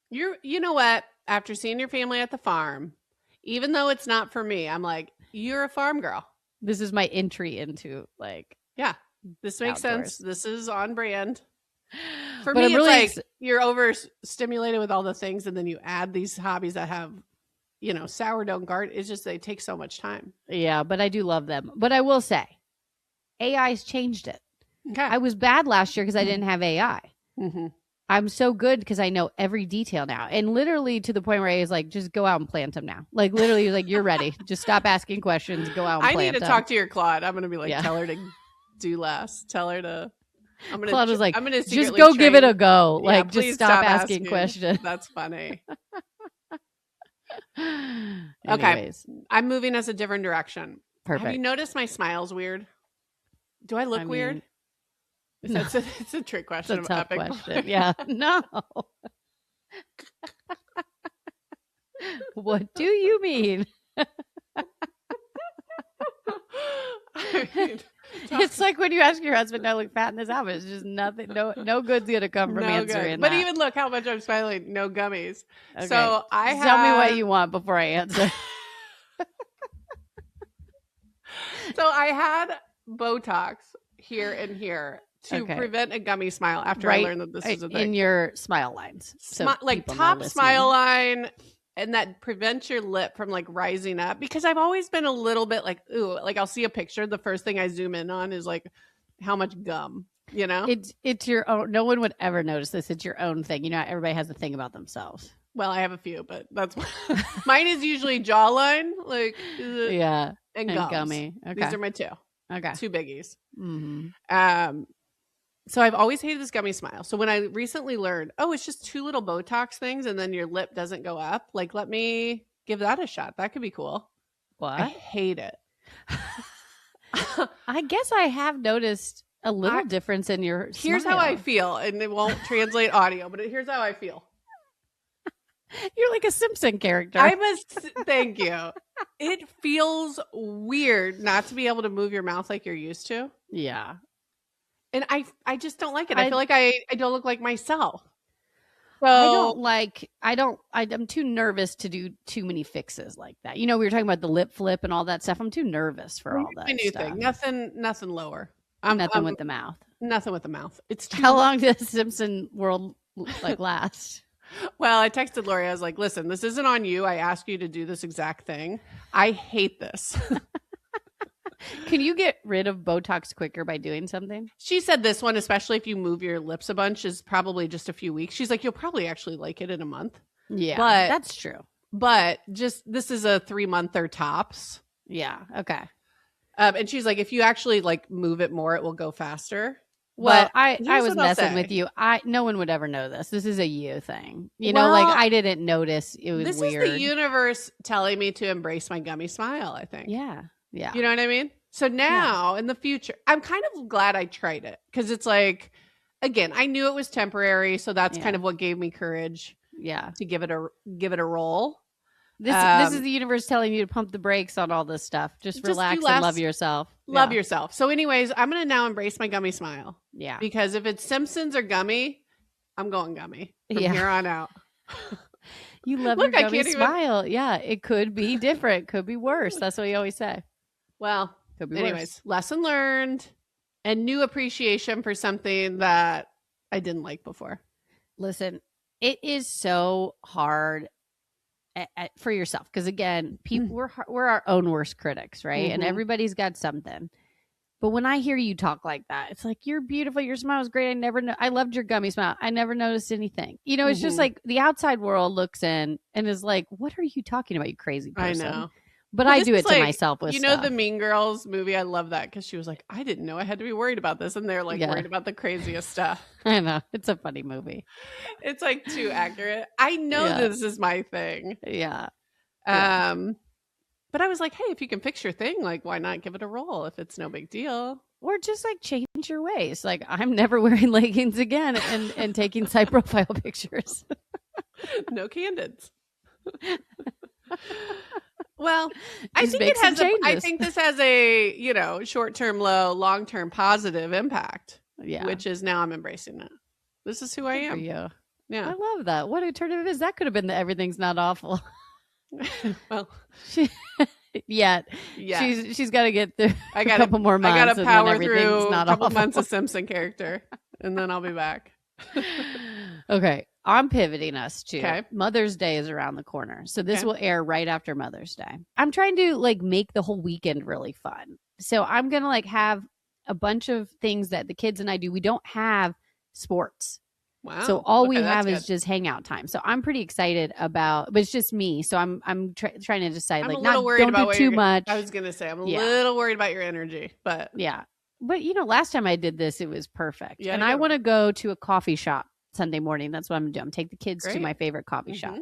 You know what? After seeing your family at the farm, even though it's not for me, I'm like, you're a farm girl. This is my entry into like, this makes sense. This is on brand. For but me, I'm really it's like, you're overstimulated with all the things, and then you add these hobbies that have, sourdough and garden. It's just they take so much time. Yeah, but I do love them. But I will say, AI's changed it. Okay. I was bad last year because I didn't have AI. Mm-hmm. I'm so good because I know every detail now. And literally to the point where I was like, just go out and plant them now. Like literally like, you're ready. Just stop asking questions. Go out and plant them. I need to talk to your Claude. I'm going to be like, tell her to do less. Tell her to. Claude was like, just go give it a go. Yeah, like, just stop asking questions. That's funny. Anyways. Okay. I'm moving us a different direction. Perfect. Have you noticed my smile's weird? Do I look weird? No. It's a trick question. It's a tough question. Yeah. No. What do you mean? It's like when you ask your husband, "Do I look fat in this outfit?" It's just nothing. No good's gonna come from answering. But even look how much I'm smiling. No gummies. Okay. So tell me what you want before I answer. So I had botox here and here to prevent a gummy smile after I learned that this is a thing. In your smile lines. So like top smile line, and that prevents your lip from like rising up, because I've always been a little bit like, ooh, like I'll see a picture. The first thing I zoom in on is like how much gum, It's your own. No one would ever notice this. It's your own thing. Everybody has a thing about themselves. Well, I have a few, but that's mine is usually jawline, like and gummy. Okay. These are my two. Okay. Two biggies. Mm-hmm. So I've always hated this gummy smile. So when I recently learned, it's just two little Botox things and then your lip doesn't go up. Like, let me give that a shot. That could be cool. What? I hate it. I guess I have noticed a little difference in your smile. Here's how I feel, and it won't translate audio, but here's how I feel. You're like a Simpson character. Thank you. It feels weird not to be able to move your mouth like you're used to. Yeah. And I just don't like it. I feel like I don't look like myself. So I'm too nervous to do too many fixes like that. We were talking about the lip flip and all that stuff. I'm too nervous for all that new stuff. Thing. Nothing lower. Nothing with the mouth. Nothing with the mouth. It's how long does Simpson world last? Well, I texted Lori. I was like, listen, this isn't on you. I asked you to do this exact thing. I hate this. Can you get rid of Botox quicker by doing something? She said this one, especially if you move your lips a bunch, is probably just a few weeks. She's like, you'll probably actually like it in a month. Yeah, but that's true. But this is a 3-monther tops. Yeah. Okay. And she's like, if you actually like move it more, it will go faster. Well, I was messing with you. No one would ever know this. This is a you thing. I didn't notice it was weird. This is the universe telling me to embrace my gummy smile, I think. Yeah. Yeah. You know what I mean? So now in the future, I'm kind of glad I tried it, because it's like, again, I knew it was temporary. So that's kind of what gave me courage to give it a roll. This is the universe telling you to pump the brakes on all this stuff. Just relax and love yourself. Love yourself. So anyways, I'm going to now embrace my gummy smile. Yeah. Because if it's Simpsons or gummy, I'm going gummy from here on out. You love your gummy smile. Yeah. It could be different. Could be worse. That's what you always say. Well, anyways, lesson learned and new appreciation for something that I didn't like before. Listen, it is so hard for yourself, because again, people we're our own worst critics, right? And everybody's got something. But when I hear you talk like that, it's like, you're beautiful, your smile is great. I loved your gummy smile. I never noticed anything. It's just like the outside world looks in and is like, what are you talking about, you crazy person? I know. But I do it to myself with stuff. The Mean Girls movie? I love that, because she was like, I didn't know I had to be worried about this. And they're like worried about the craziest stuff. I know. It's a funny movie. It's like too accurate. I know this is my thing. Yeah. But I was like, hey, if you can fix your thing, like, why not give it a roll if it's no big deal? Or just like change your ways. Like, I'm never wearing leggings again and taking side profile pictures. No candids. Well, I think this has a, short-term low, long-term positive impact. Yeah. Which is now I'm embracing it. This is who I am. For you. Yeah. I love that. What a turn it is. That could have been the everything's not awful. Well, she's got to get through a couple more months. I got to power through a couple months of Simpson character, and then I'll be back. Okay. I'm pivoting us to Okay. Mother's Day is around the corner. So this will air right after Mother's Day. I'm trying to like make the whole weekend really fun. So I'm going to like have a bunch of things that the kids and I do. We don't have sports. Wow. So all we have is just hangout time. So I'm pretty excited about, but it's just me. So I'm trying to decide, like, not don't do too much. I was going to say, I'm a little worried about your energy, but yeah. But you know, last time I did this, it was perfect. Yeah, and I want to go to a coffee shop Sunday morning. That's what I'm going to do. I'm take the kids to my favorite coffee shop.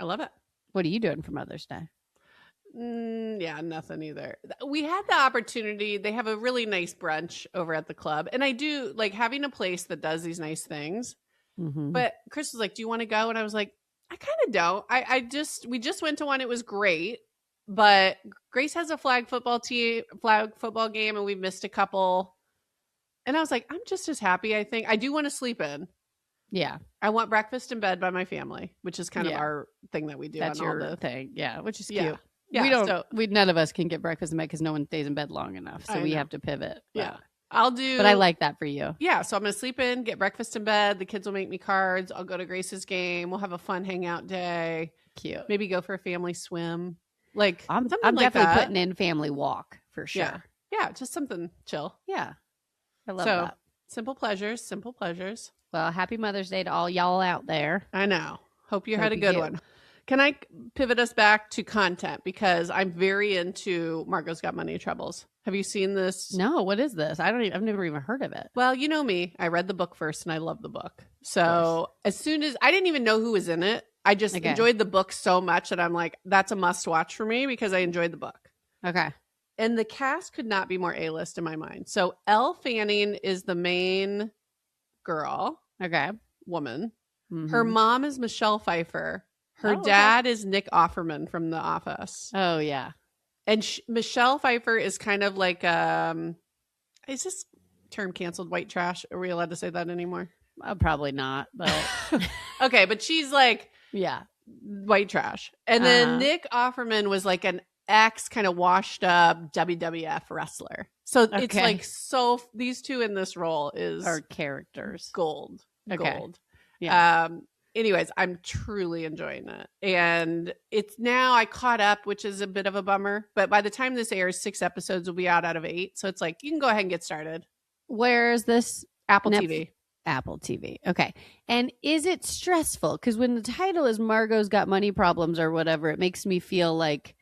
I love it. What are you doing for Mother's Day? Yeah, nothing either. We had the opportunity. They have a really nice brunch over at the club. And I do like having a place that does these nice things. But Chris was like, do you want to go? And I was like, I kind of don't. We just went to one. It was great. But Grace has a flag football game, and we've missed a couple. And I was like, I'm just as happy, I think. I do want to sleep in. Yeah. I want breakfast in bed by my family, which is kind of our thing that we do. That's on your all the thing. Yeah, which is cute. Yeah. None of us can get breakfast in bed because no one stays in bed long enough. So we have to pivot. Yeah. But I like that for you. Yeah. So I'm going to sleep in, get breakfast in bed. The kids will make me cards. I'll go to Grace's game. We'll have a fun hangout day. Cute. Maybe go for a family swim. Like I'm like definitely putting in family walk for sure. Yeah. Just something chill. Yeah. I love that. Simple pleasures. Well, happy Mother's Day to all y'all out there. I know. Hope you had a good one. Can I pivot us back to content? Because I'm very into Margot's Got Money Troubles. Have you seen this? No, what is this? I've never even heard of it. Well, you know me. I read the book first and I love the book. So as soon as I didn't even know who was in it, I just enjoyed the book so much that I'm like, that's a must watch for me because I enjoyed the book. Okay. And the cast could not be more A-list in my mind. So Elle Fanning is the main girl. Okay. Woman. Her mom is Michelle Pfeiffer. Her dad is Nick Offerman from The Office. Oh, yeah. And Michelle Pfeiffer is kind of like, is this term canceled white trash? Are we allowed to say that anymore? Probably not, but. Okay, but she's like, white trash. And then Nick Offerman was like an ex kind of washed up WWF wrestler. So it's like, these two in this role are characters. Gold. Gold. Yeah. Anyways, I'm truly enjoying it. And it's now I caught up, which is a bit of a bummer. But by the time this airs, 6 episodes will be out of 8. So it's like, you can go ahead and get started. Where is this? Apple TV. Apple TV. Okay. And is it stressful? Because when the title is Margot's Got Money Problems or whatever, it makes me feel like,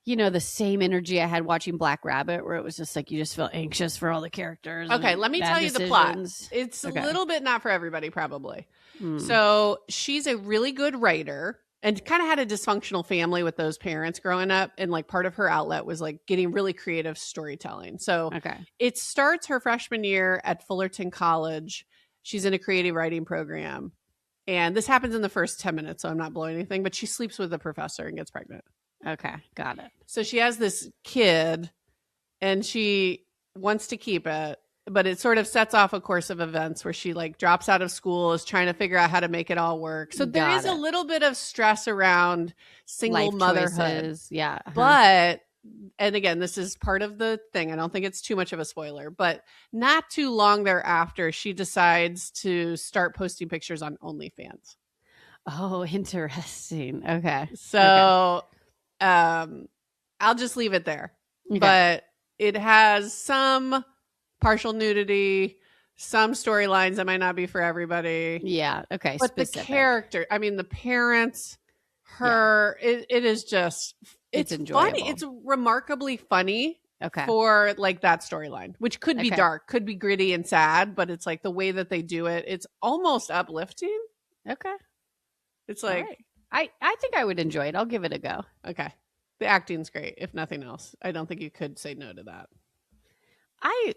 you know, the same energy I had watching Black Rabbit, where it was just like you just feel anxious for all the characters. Okay, let me tell you the plot. It's a little bit not for everybody, probably. So she's a really good writer and kind of had a dysfunctional family with those parents growing up. And like part of her outlet was like getting really creative storytelling. So it starts her freshman year at Fullerton College. She's in a creative writing program. And this happens in the first 10 minutes, so I'm not blowing anything. But she sleeps with a professor and gets pregnant. Okay, got it. So she has this kid and she wants to keep it, but it sort of sets off a course of events where she like drops out of school, is trying to figure out how to make it all work. So there is a little bit of stress around single motherhood. Choices. Yeah. But, and again, this is part of the thing. I don't think it's too much of a spoiler, but not too long thereafter, she decides to start posting pictures on OnlyFans. Oh, interesting. Okay. So I'll just leave it there. Okay. But it has some partial nudity, some storylines that might not be for everybody. Yeah. Okay. But the character, I mean, the parents, her, it is just, it's enjoyable. Funny. It's remarkably funny. Okay. For like that storyline, which could be dark, could be gritty and sad, but it's like the way that they do it, it's almost uplifting. Okay. It's like, I think I would enjoy it. I'll give it a go. Okay. The acting's great, if nothing else. I don't think you could say no to that. I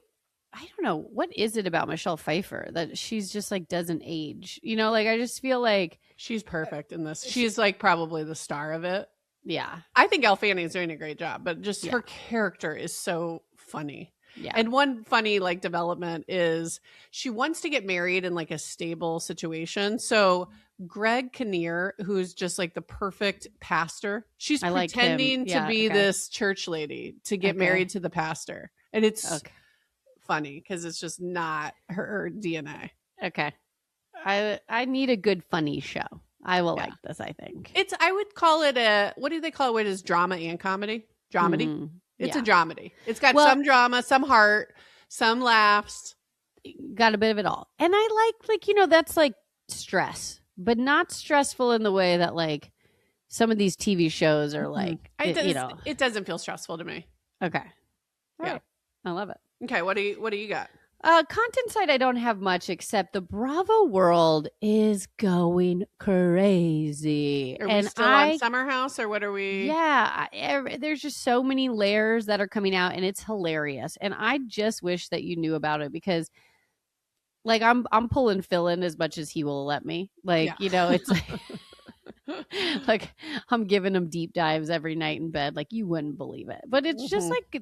don't know. What is it about Michelle Pfeiffer that she's just like doesn't age? You know, like I just feel like she's perfect in this. She's like probably the star of it. Yeah. I think Elle Fanning's doing a great job, but just her character is so funny. Yeah. And one funny like development is she wants to get married in like a stable situation. So Greg Kinnear, who's just like the perfect pastor, she's pretending to be this church lady to get married to the pastor. And it's funny because it's just not her DNA. Okay. I need a good funny show. I will like this, I think. I would call it what do they call it when it's drama and comedy? Dramedy? Mm-hmm. It's a dramedy. It's got some drama, some heart, some laughs. Got a bit of it all. And I like, that's like stress, but not stressful in the way that like some of these TV shows are like, it doesn't feel stressful to me. Okay. All right. I love it. Okay. What do you got? Content side, I don't have much except the Bravo world is going crazy. Are we still on Summer House or what are we? Yeah, there's just so many layers that are coming out and it's hilarious. And I just wish that you knew about it because like I'm pulling Phil in as much as he will let me. Like, it's like, like I'm giving him deep dives every night in bed. Like you wouldn't believe it. But it's just like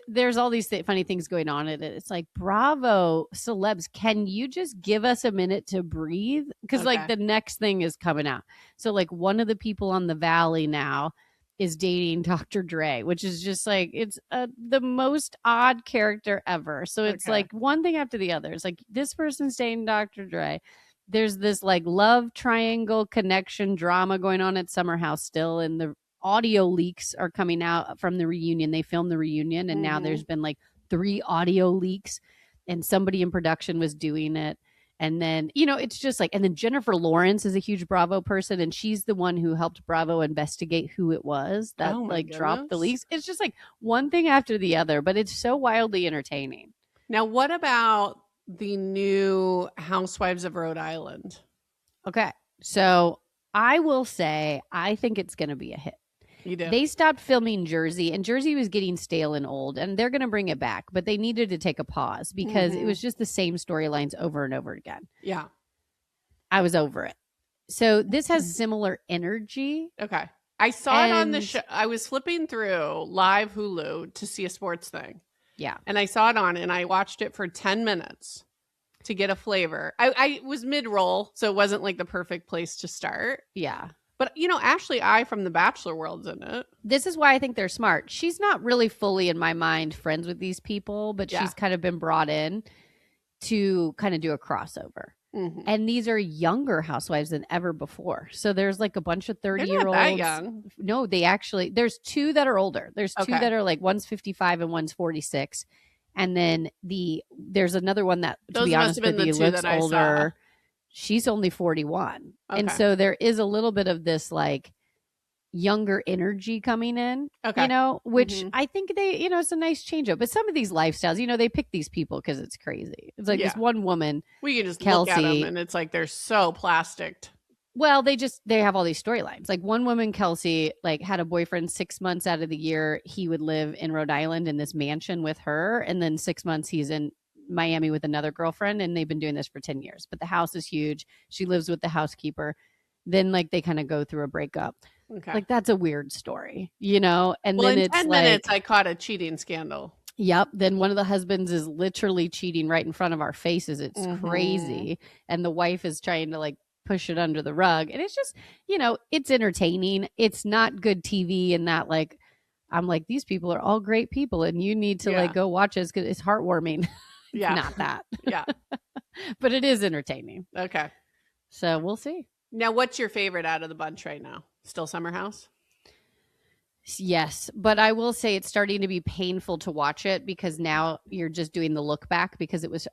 there's all these funny things going on in it. It's like, Bravo celebs, can you just give us a minute to breathe? Because like the next thing is coming out. So like one of the people on the Valley now is dating Dr. Dre, which is just like, it's the most odd character ever. So it's like one thing after the other. It's like this person's dating Dr. Dre. There's this like love triangle connection drama going on at Summer House still, and the audio leaks are coming out from the reunion. They filmed the reunion and now there's been like 3 audio leaks and somebody in production was doing it. And then, it's just like, and then Jennifer Lawrence is a huge Bravo person and she's the one who helped Bravo investigate who it was that dropped the leaks. It's just like one thing after the other, but it's so wildly entertaining. Now, what about the new Housewives of Rhode Island? Okay. So I will say, I think it's going to be a hit. You do. They stopped filming Jersey, and Jersey was getting stale and old, and they're going to bring it back, but they needed to take a pause because it was just the same storylines over and over again. Yeah. I was over it. So this has similar energy. Okay. I saw it on the show. I was flipping through live Hulu to see a sports thing. Yeah. And I saw it on, and I watched it for 10 minutes to get a flavor. I was mid-roll, so it wasn't like the perfect place to start. Yeah. But, Ashley I from The Bachelor world's in it. This is why I think they're smart. She's not really fully, in my mind, friends with these people, but she's kind of been brought in to kind of do a crossover. Mm-hmm. And these are younger housewives than ever before. So there's like a bunch of 30-year-olds. They're not that young. No, there's 2 that are older. There's 2 that are like, one's 55 and one's 46. And then there's another one that, to be honest with you, looks older. She's only 41. Okay. And so there is a little bit of this like younger energy coming in, which I think it's a nice change up. But some of these lifestyles, they pick these people because it's crazy. It's like this one woman. We can just Kelsey, look at them and it's like they're so plasticed. Well, they have all these storylines. Like one woman, Kelsey, like had a boyfriend 6 months out of the year. He would live in Rhode Island in this mansion with her. And then 6 months he's in Miami with another girlfriend. And they've been doing this for 10 years. But the house is huge. She lives with the housekeeper. Then like they kind of go through a breakup. Okay. Like that's a weird story, And then in 10 minutes, I caught a cheating scandal. Yep. Then one of the husbands is literally cheating right in front of our faces. It's crazy. And the wife is trying to like push it under the rug. And it's just, it's entertaining. It's not good TV in that like, I'm like, these people are all great people and you need to like go watch it because it's heartwarming. Yeah. Not that. Yeah. But it is entertaining. Okay. So we'll see. Now, what's your favorite out of the bunch right now? Still Summer House? Yes, but I will say it's starting to be painful to watch it because now you're just doing the look back because it was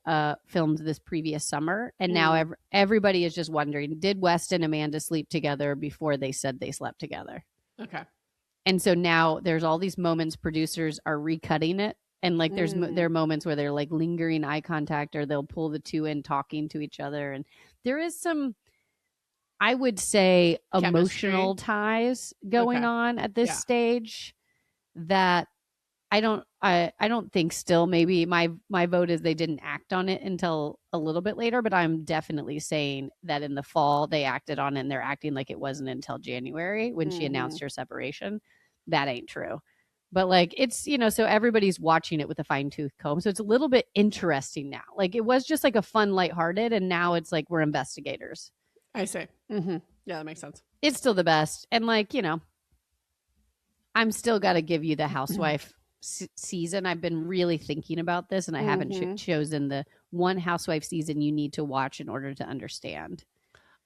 filmed this previous summer. And now everybody is just wondering, did West and Amanda sleep together before they said they slept together? Okay. And so now there's all these moments producers are recutting it. And like there are moments where they're like lingering eye contact or they'll pull the 2 in talking to each other. And there is some, I would say, emotional ties going on at this stage that I don't think still. Maybe my vote is they didn't act on it until a little bit later, but I'm definitely saying that in the fall they acted on it and they're acting like it wasn't until January when she announced her separation. That ain't true. But like it's, so everybody's watching it with a fine tooth comb. So it's a little bit interesting now. Like it was just like a fun, lighthearted, and now it's like we're investigators. I see. Mm-hmm. Yeah, that makes sense. It's still the best. And like, I'm still got to give you the housewife season, I've been really thinking about this, and I haven't chosen the one housewife season you need to watch in order to understand.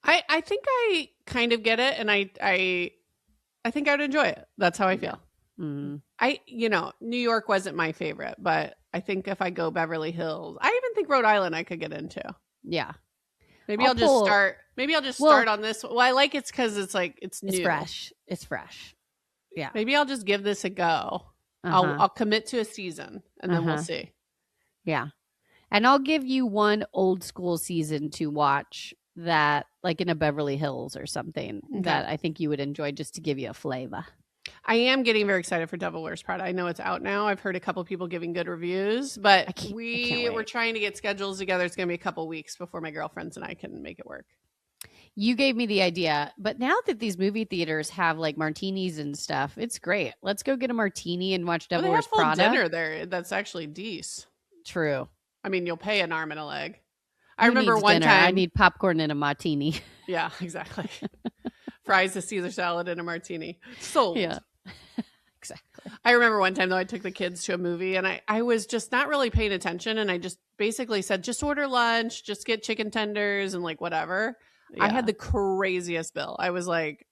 I think I kind of get it, and I think I would enjoy it. That's how I feel. New York wasn't my favorite, but I think if I go Beverly Hills, I even think Rhode Island I could get into. Yeah. Maybe I'll just start on this. Well, I like it's because it's like it's new. It's fresh. Yeah. Maybe I'll just give this a go. I'll commit to a season, and then we'll see. Yeah. And I'll give you one old school season to watch that, like in a Beverly Hills or something, that I think you would enjoy, just to give you a flavor. I am getting very excited for Devil Wears Prada. I know it's out now. I've heard a couple people giving good reviews, but we're trying to get schedules together. It's going to be a couple weeks before my girlfriends and I can make it work. You gave me the idea, but now that these movie theaters have like martinis and stuff, it's great. Let's go get a martini and watch Devil Wears Prada. They have full dinner there. That's actually decent. True. I mean, you'll pay an arm and a leg. I remember one time I need popcorn and a martini. Yeah, exactly. Fries, a Caesar salad, and a martini. Sold. Yeah. Exactly. I remember one time though, I took the kids to a movie and I was just not really paying attention, and I just basically said, just order lunch, just get chicken tenders and like whatever. Yeah. I had the craziest bill. I was like,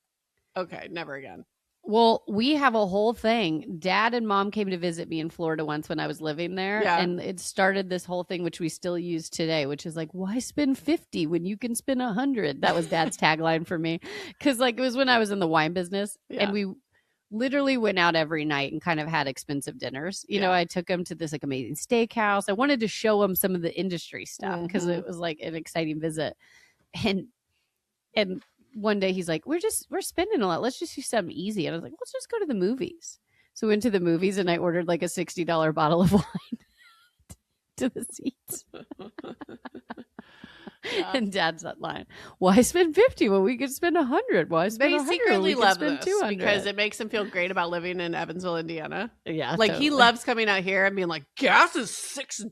okay, never again. Well, we have a whole thing. Dad and Mom came to visit me in Florida once when I was living there. Yeah. And it started this whole thing, which we still use today, which is like, why spend 50 when you can spend 100? That was Dad's tagline for me. Because like it was when I was in the wine business, and we literally went out every night and kind of had expensive dinners. You know, I took him to this like amazing steakhouse. I wanted to show him some of the industry stuff because it was like an exciting visit. And one day he's like, we're spending a lot. Let's just do something easy. And I was like, let's just go to the movies. So we went to the movies and I ordered like a $60 bottle of wine to the seats. And Dad's that line. Why spend 50 when we could spend 100? Why spend 100? They secretly love this 200? Because it makes him feel great about living in Evansville, Indiana. Yeah. Like totally. He loves coming out here and being like, gas is $6?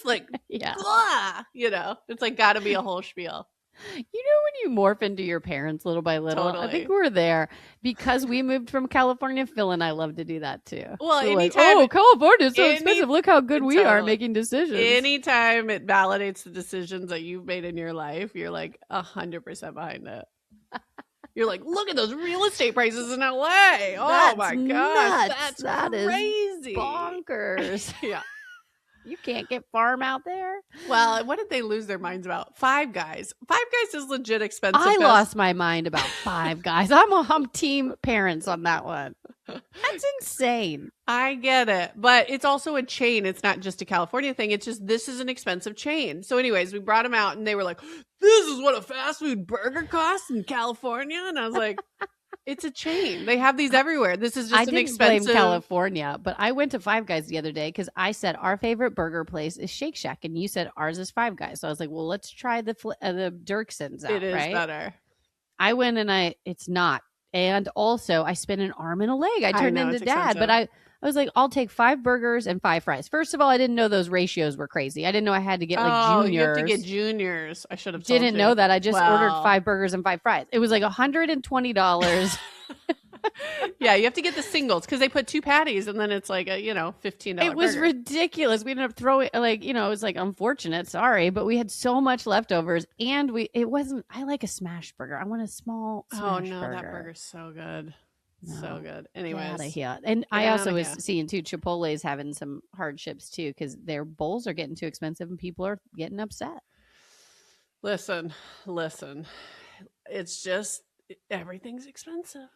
Like, blah. You know, it's like got to be a whole spiel. You know, when you morph into your parents little by little, totally. I think we're there because we moved from California. Phil and I love to do that too. Well, anytime, like, California is so expensive. Look how good we are making decisions. Anytime it validates the decisions that you've made in your life, you're like 100% behind it. You're like, look at those real estate prices in LA. Oh my gosh, that's crazy, bonkers. Yeah. You can't get farm out there. Well, what did they lose their minds about? Five Guys. Five Guys is legit expensive. I lost my mind about Five Guys. I'm team parents on that one. That's insane. I get it. But it's also a chain. It's not just a California thing. It's just this is an expensive chain. So anyways, we brought them out and they were like, this is what a fast food burger costs in California. And I was like, it's a chain. They have these everywhere. This is just an expensive. Blame California, but I went to Five Guys the other day because I said our favorite burger place is Shake Shack, and you said ours is Five Guys. So I was like, well, let's try the Dirksons out. It is better. I went and it's not. And also, I spent an arm and a leg. I turned into Dad, expensive. But I was like, I'll take 5 burgers and 5 fries. First of all, I didn't know those ratios were crazy. I didn't know I had to get like juniors. You have to get juniors. I should have told Didn't know that. I just ordered 5 burgers and 5 fries. It was like $120. Yeah, you have to get the singles because they put 2 patties and then it's like a $15. It was burger. ridiculous. We ended up throwing it was like unfortunate. Sorry, but we had so much leftovers, and I like a smash burger. I want a small smash burger. That burger's so good. No. So good. Anyways, and I also was seeing too, Chipotle's having some hardships too because their bowls are getting too expensive and people are getting upset. Listen. It's just everything's expensive.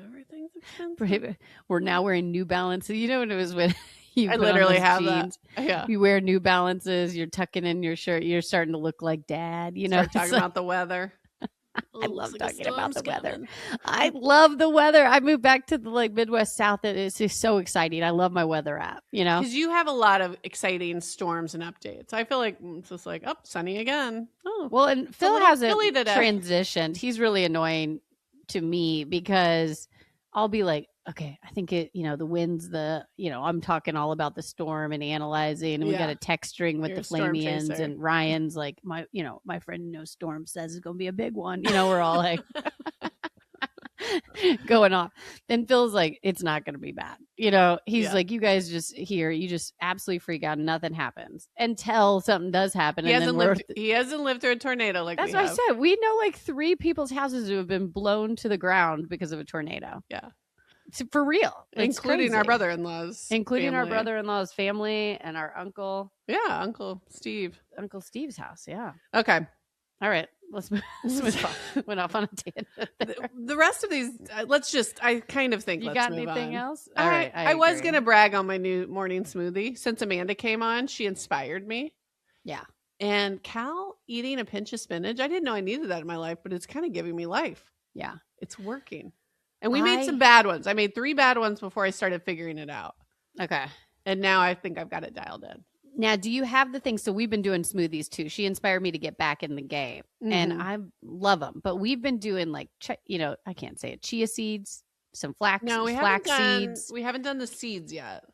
Everything's expensive. We're now wearing New Balances. You know when it was when you I literally have jeans, that. Yeah. You wear New Balances. You're tucking in your shirt. You're starting to look like Dad. You know, start talking about the weather. I love talking about the weather. I love the weather. I moved back to the Midwest South. It's just so exciting. I love my weather app, because you have a lot of exciting storms and updates. I feel like it's just like, sunny again. Oh, well, and Phil hasn't transitioned. He's really annoying to me because I'll be like, okay, I think the winds, I'm talking all about the storm and analyzing, and we got a text string with the Flamians, and Ryan's like, my friend who knows storm says it's going to be a big one. We're all like, going off. Then Phil's like, it's not going to be bad. He's like, you guys just here, you just absolutely freak out. Nothing happens until something does happen. He hasn't lived through a tornado like that's what I said. We know like 3 people's houses who have been blown to the ground because of a tornado. Yeah. For real. Including our brother-in-law's family and our uncle. Yeah, Uncle Steve. Uncle Steve's house, yeah. Okay. All right. Let's move on. Went off on a tangent. The rest of these, I kind of think you let's got move anything on. else? All right. I was going to brag on my new morning smoothie. Since Amanda came on, she inspired me. Yeah. And Cal eating a pinch of spinach, I didn't know I needed that in my life, but it's kind of giving me life. Yeah. It's working. And we made some bad ones. I made 3 bad ones before I started figuring it out. Okay. And now I think I've got it dialed in. Now, do you have the things? So we've been doing smoothies too. She inspired me to get back in the game, and I love them. But we've been doing like, I can't say it, chia seeds, some flax seeds. We haven't done the seeds yet.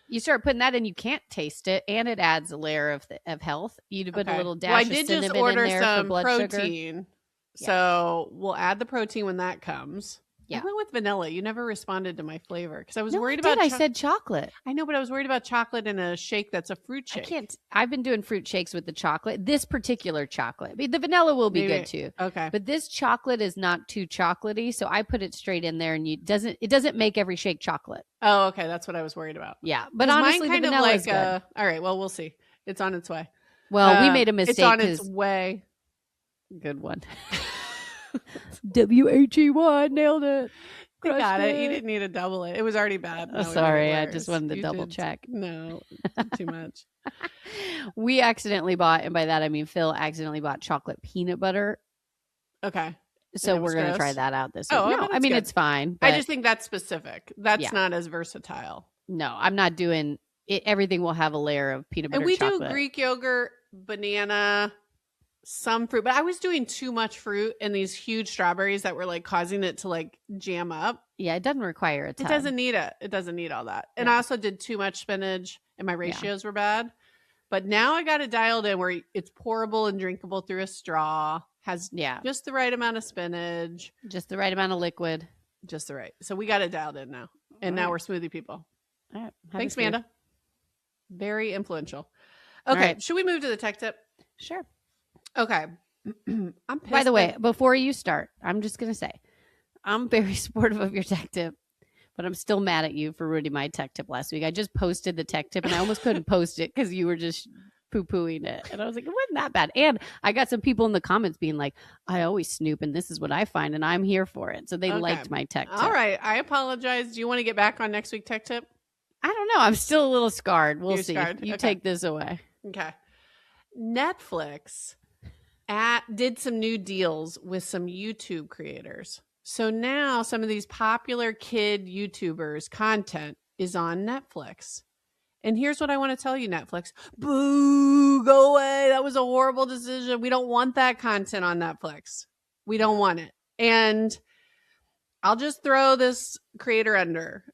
You start putting that in, you can't taste it, and it adds a layer of health. You put a little dash of cinnamon in there. I did just order some protein. Sugar. So we'll add the protein when that comes. Yeah. I went with vanilla. You never responded to my flavor because I was worried about. I said chocolate. I know, but I was worried about chocolate in a shake that's a fruit shake. I've been doing fruit shakes with the chocolate. This particular chocolate, I mean, the vanilla will be good too. Okay, but this chocolate is not too chocolatey, so I put it straight in there, and it doesn't make every shake chocolate. Oh, okay, that's what I was worried about. Yeah, but honestly, the vanilla is good. All right, well, we'll see. It's on its way. Well, we made a mistake. It's on its way. Good one. WHEY, nailed it. You got it. You didn't need to double it. It was already bad. Oh, sorry. I just wanted to double check. No, too much. We accidentally bought, and by that I mean Phil accidentally bought chocolate peanut butter. Okay. So we're going to try that out this week. Oh, no, I mean, it's fine. I just think that's specific. That's not as versatile. No, I'm not doing it. Everything will have a layer of peanut butter. And we chocolate. do Greek yogurt, banana, some fruit, but I was doing too much fruit and these huge strawberries that were like causing it to like jam up. Yeah, it doesn't require a ton. It doesn't need it. It doesn't need all that. And I also did too much spinach and my ratios were bad. But now I got it dialed in where it's pourable and drinkable through a straw, has just the right amount of spinach. Just the right amount of liquid. Just the right. So we got it dialed in now. And now we're smoothie people. All right. Thanks, Amanda. Very influential. Okay. Should we move to the tech tip? Sure. Okay. I'm pissed. By the way, before you start, I'm just going to say, I'm very supportive of your tech tip, but I'm still mad at you for ruining my tech tip last week. I just posted the tech tip and I almost couldn't post it because you were just poo-pooing it. And I was like, it wasn't that bad. And I got some people in the comments being like, I always snoop and this is what I find and I'm here for it. So they liked my tech tip. All right. I apologize. Do you want to get back on next week's tech tip? I don't know. I'm still a little scarred. We'll see. Scarred? You take this away. Okay. Netflix did some new deals with some YouTube creators. So now some of these popular kid YouTubers content is on Netflix. And here's what I want to tell you, Netflix. Boo, go away. That was a horrible decision. We don't want that content on Netflix. We don't want it. And I'll just throw this creator under.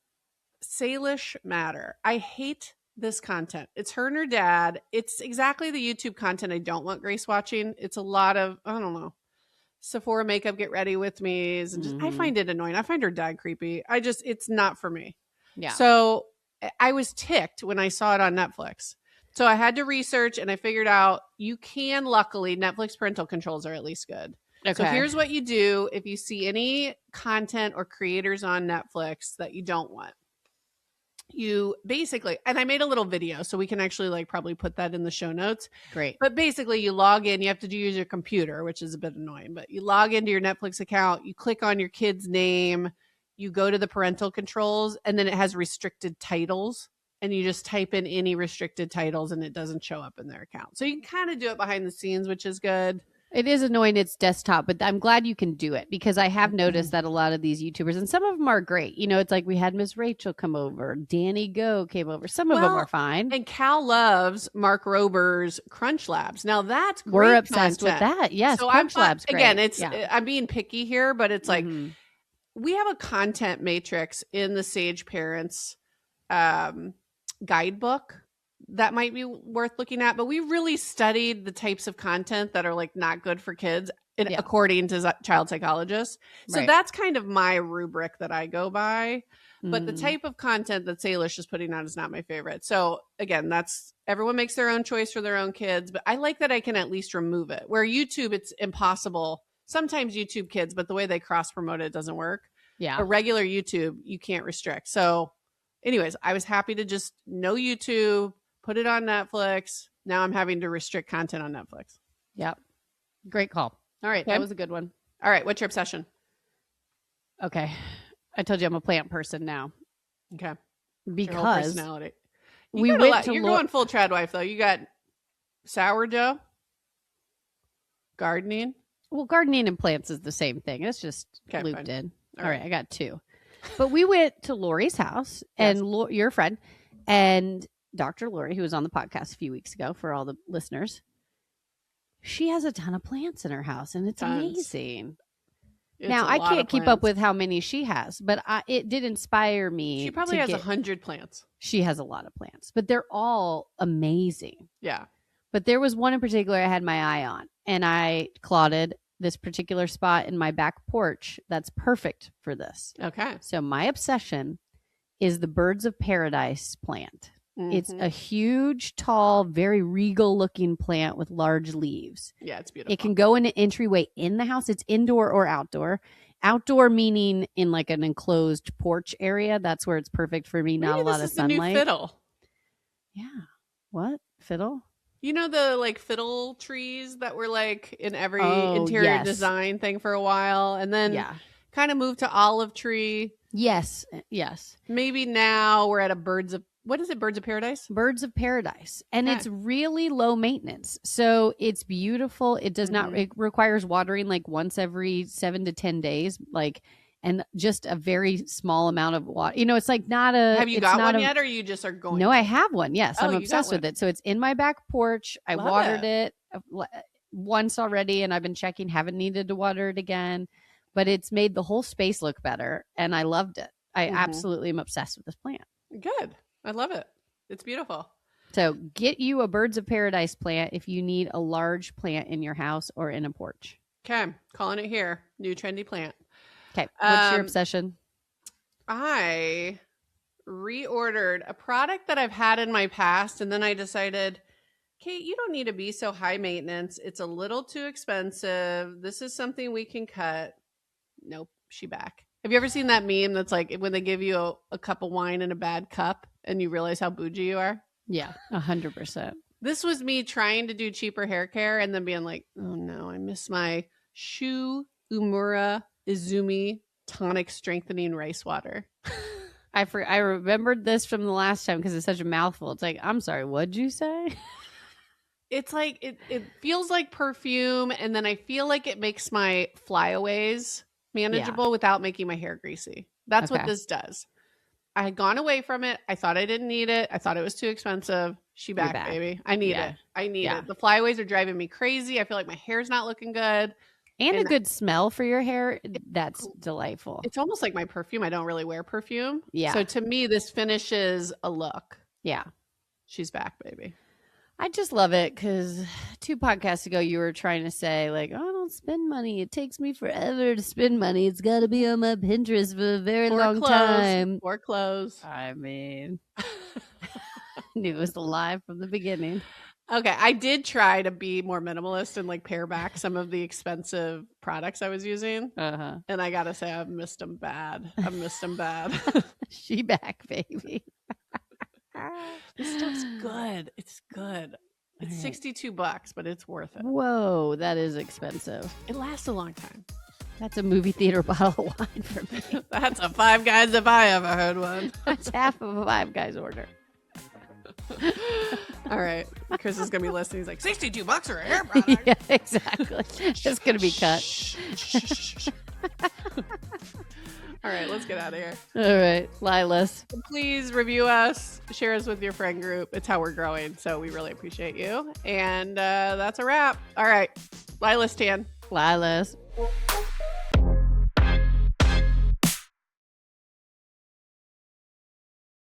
Salish Matter. I hate this content. It's her and her dad. It's exactly the YouTube content I don't want Grace watching. It's a lot of, I don't know, Sephora makeup get ready with me. And just, I find it annoying. I find her dad creepy. It's not for me. Yeah. So I was ticked when I saw it on Netflix. So I had to research and I figured out you can, luckily, Netflix parental controls are at least good. Okay. So here's what you do if you see any content or creators on Netflix that you don't want. You basically, and I made a little video so we can actually like probably put that in the show notes. Great. But basically you log in, you have to use your computer, which is a bit annoying, but you log into your Netflix account, you click on your kid's name, you go to the parental controls, and then it has restricted titles and you just type in any restricted titles and it doesn't show up in their account. So you can kind of do it behind the scenes, which is good. It is annoying it's desktop, but I'm glad you can do it because I have noticed that a lot of these YouTubers, and some of them are great. You know, it's like we had Miss Rachel come over. Danny Go came over. Some of them are fine. And Cal loves Mark Rober's Crunch Labs. Now that's great. We're obsessed content. with that. Yes, so Crunch Labs. Great. Again, I'm being picky here, but it's like we have a content matrix in the Sage Parents guidebook that might be worth looking at, but we really studied the types of content that are like not good for kids. according to child psychologists. So that's kind of my rubric that I go by. But the type of content that Salish is putting out is not my favorite. So again, that's everyone makes their own choice for their own kids. But I like that I can at least remove it. Where YouTube, it's impossible. Sometimes YouTube Kids, but the way they cross promote it doesn't work. Yeah. A regular YouTube, you can't restrict. So anyways, I was happy to just no YouTube, put it on Netflix. Now I'm having to restrict content on Netflix. Yep. Great call. All right. Okay. That was a good one. All right. What's your obsession? Okay. I told you I'm a plant person now. Okay. Because personality. we went to You're going full trad wife though. You got sourdough, gardening. Well, gardening and plants is the same thing. It's just looped fine. in. All right. I got 2. But we went to Lori's house and your friend and Dr. Lori, who was on the podcast a few weeks ago for all the listeners. She has a ton of plants in her house and it's amazing. Now, I can't keep up with how many she has, but it did inspire me. She probably has 100 plants. She has a lot of plants, but they're all amazing. Yeah. But there was one in particular I had my eye on, and I clotted this particular spot in my back porch that's perfect for this. Okay. So my obsession is the Birds of Paradise plant. It's a huge, tall, very regal-looking plant with large leaves. Yeah, it's beautiful. It can go in an entryway in the house. It's indoor or outdoor. Outdoor meaning in like an enclosed porch area. That's where it's perfect for me. Not a lot of sunlight. The new fiddle. Yeah. What? Fiddle? You know the like fiddle trees that were like in every interior design thing for a while, and then kind of moved to olive tree. Yes. Maybe now we're at a Birds of Paradise? Birds of Paradise. And it's really low maintenance. So it's beautiful. It does not, it requires watering like once every 7 to 10 days. And just a very small amount of water. You know, it's like not a. Have you got one yet, or you just are going? No, I have one. Yes, I'm obsessed with it. So it's in my back porch. I watered it once already, and I've been checking. Haven't needed to water it again, but it's made the whole space look better, and I loved it. I absolutely am obsessed with this plant. Good, I love it. It's beautiful. So get you a Birds of Paradise plant if you need a large plant in your house or in a porch. Okay, calling it here. New trendy plant. Okay, what's your obsession? I reordered a product that I've had in my past, and then I decided, Kate, you don't need to be so high maintenance. It's a little too expensive. This is something we can cut. Nope, she back. Have you ever seen that meme that's like when they give you a cup of wine in a bad cup and you realize how bougie you are? Yeah, 100%. This was me trying to do cheaper hair care and then being like, oh no, I miss my Shu Umura Izumi tonic strengthening rice water. I remembered this from the last time because it's such a mouthful. It's like, I'm sorry, what'd you say? It's like it feels like perfume, and then I feel like it makes my flyaways manageable without making my hair greasy. That's what this does. I had gone away from it. I thought I didn't need it. I thought it was too expensive. She back, baby. I need it. I need it. The flyaways are driving me crazy. I feel like my hair's not looking good. And a good smell for your hair. That's delightful. It's almost like my perfume. I don't really wear perfume. Yeah. So to me, this finishes a look. Yeah. She's back, baby. I just love it because 2 podcasts ago, you were trying to say like, oh, I don't spend money. It takes me forever to spend money. It's got to be on my Pinterest for a very long time. Or clothes. I mean, knew it was a lie from the beginning. Okay, I did try to be more minimalist and like pare back some of the expensive products I was using. And I gotta say, I've missed them bad. She back, baby. This stuff's good. It's good. It's $62, but it's worth it. Whoa, that is expensive. It lasts a long time. That's a movie theater bottle of wine for me. That's a Five Guys if I ever heard one. That's half of a Five Guys order. All right. Chris is going to be listening. He's like, $62 for a hair product. Yeah, exactly. It's going to be cut. All right, let's get out of here. All right, Lilas. Please review us, share us with your friend group. It's how we're growing, so we really appreciate you. And that's a wrap. All right, Lilas Tan. Lilas.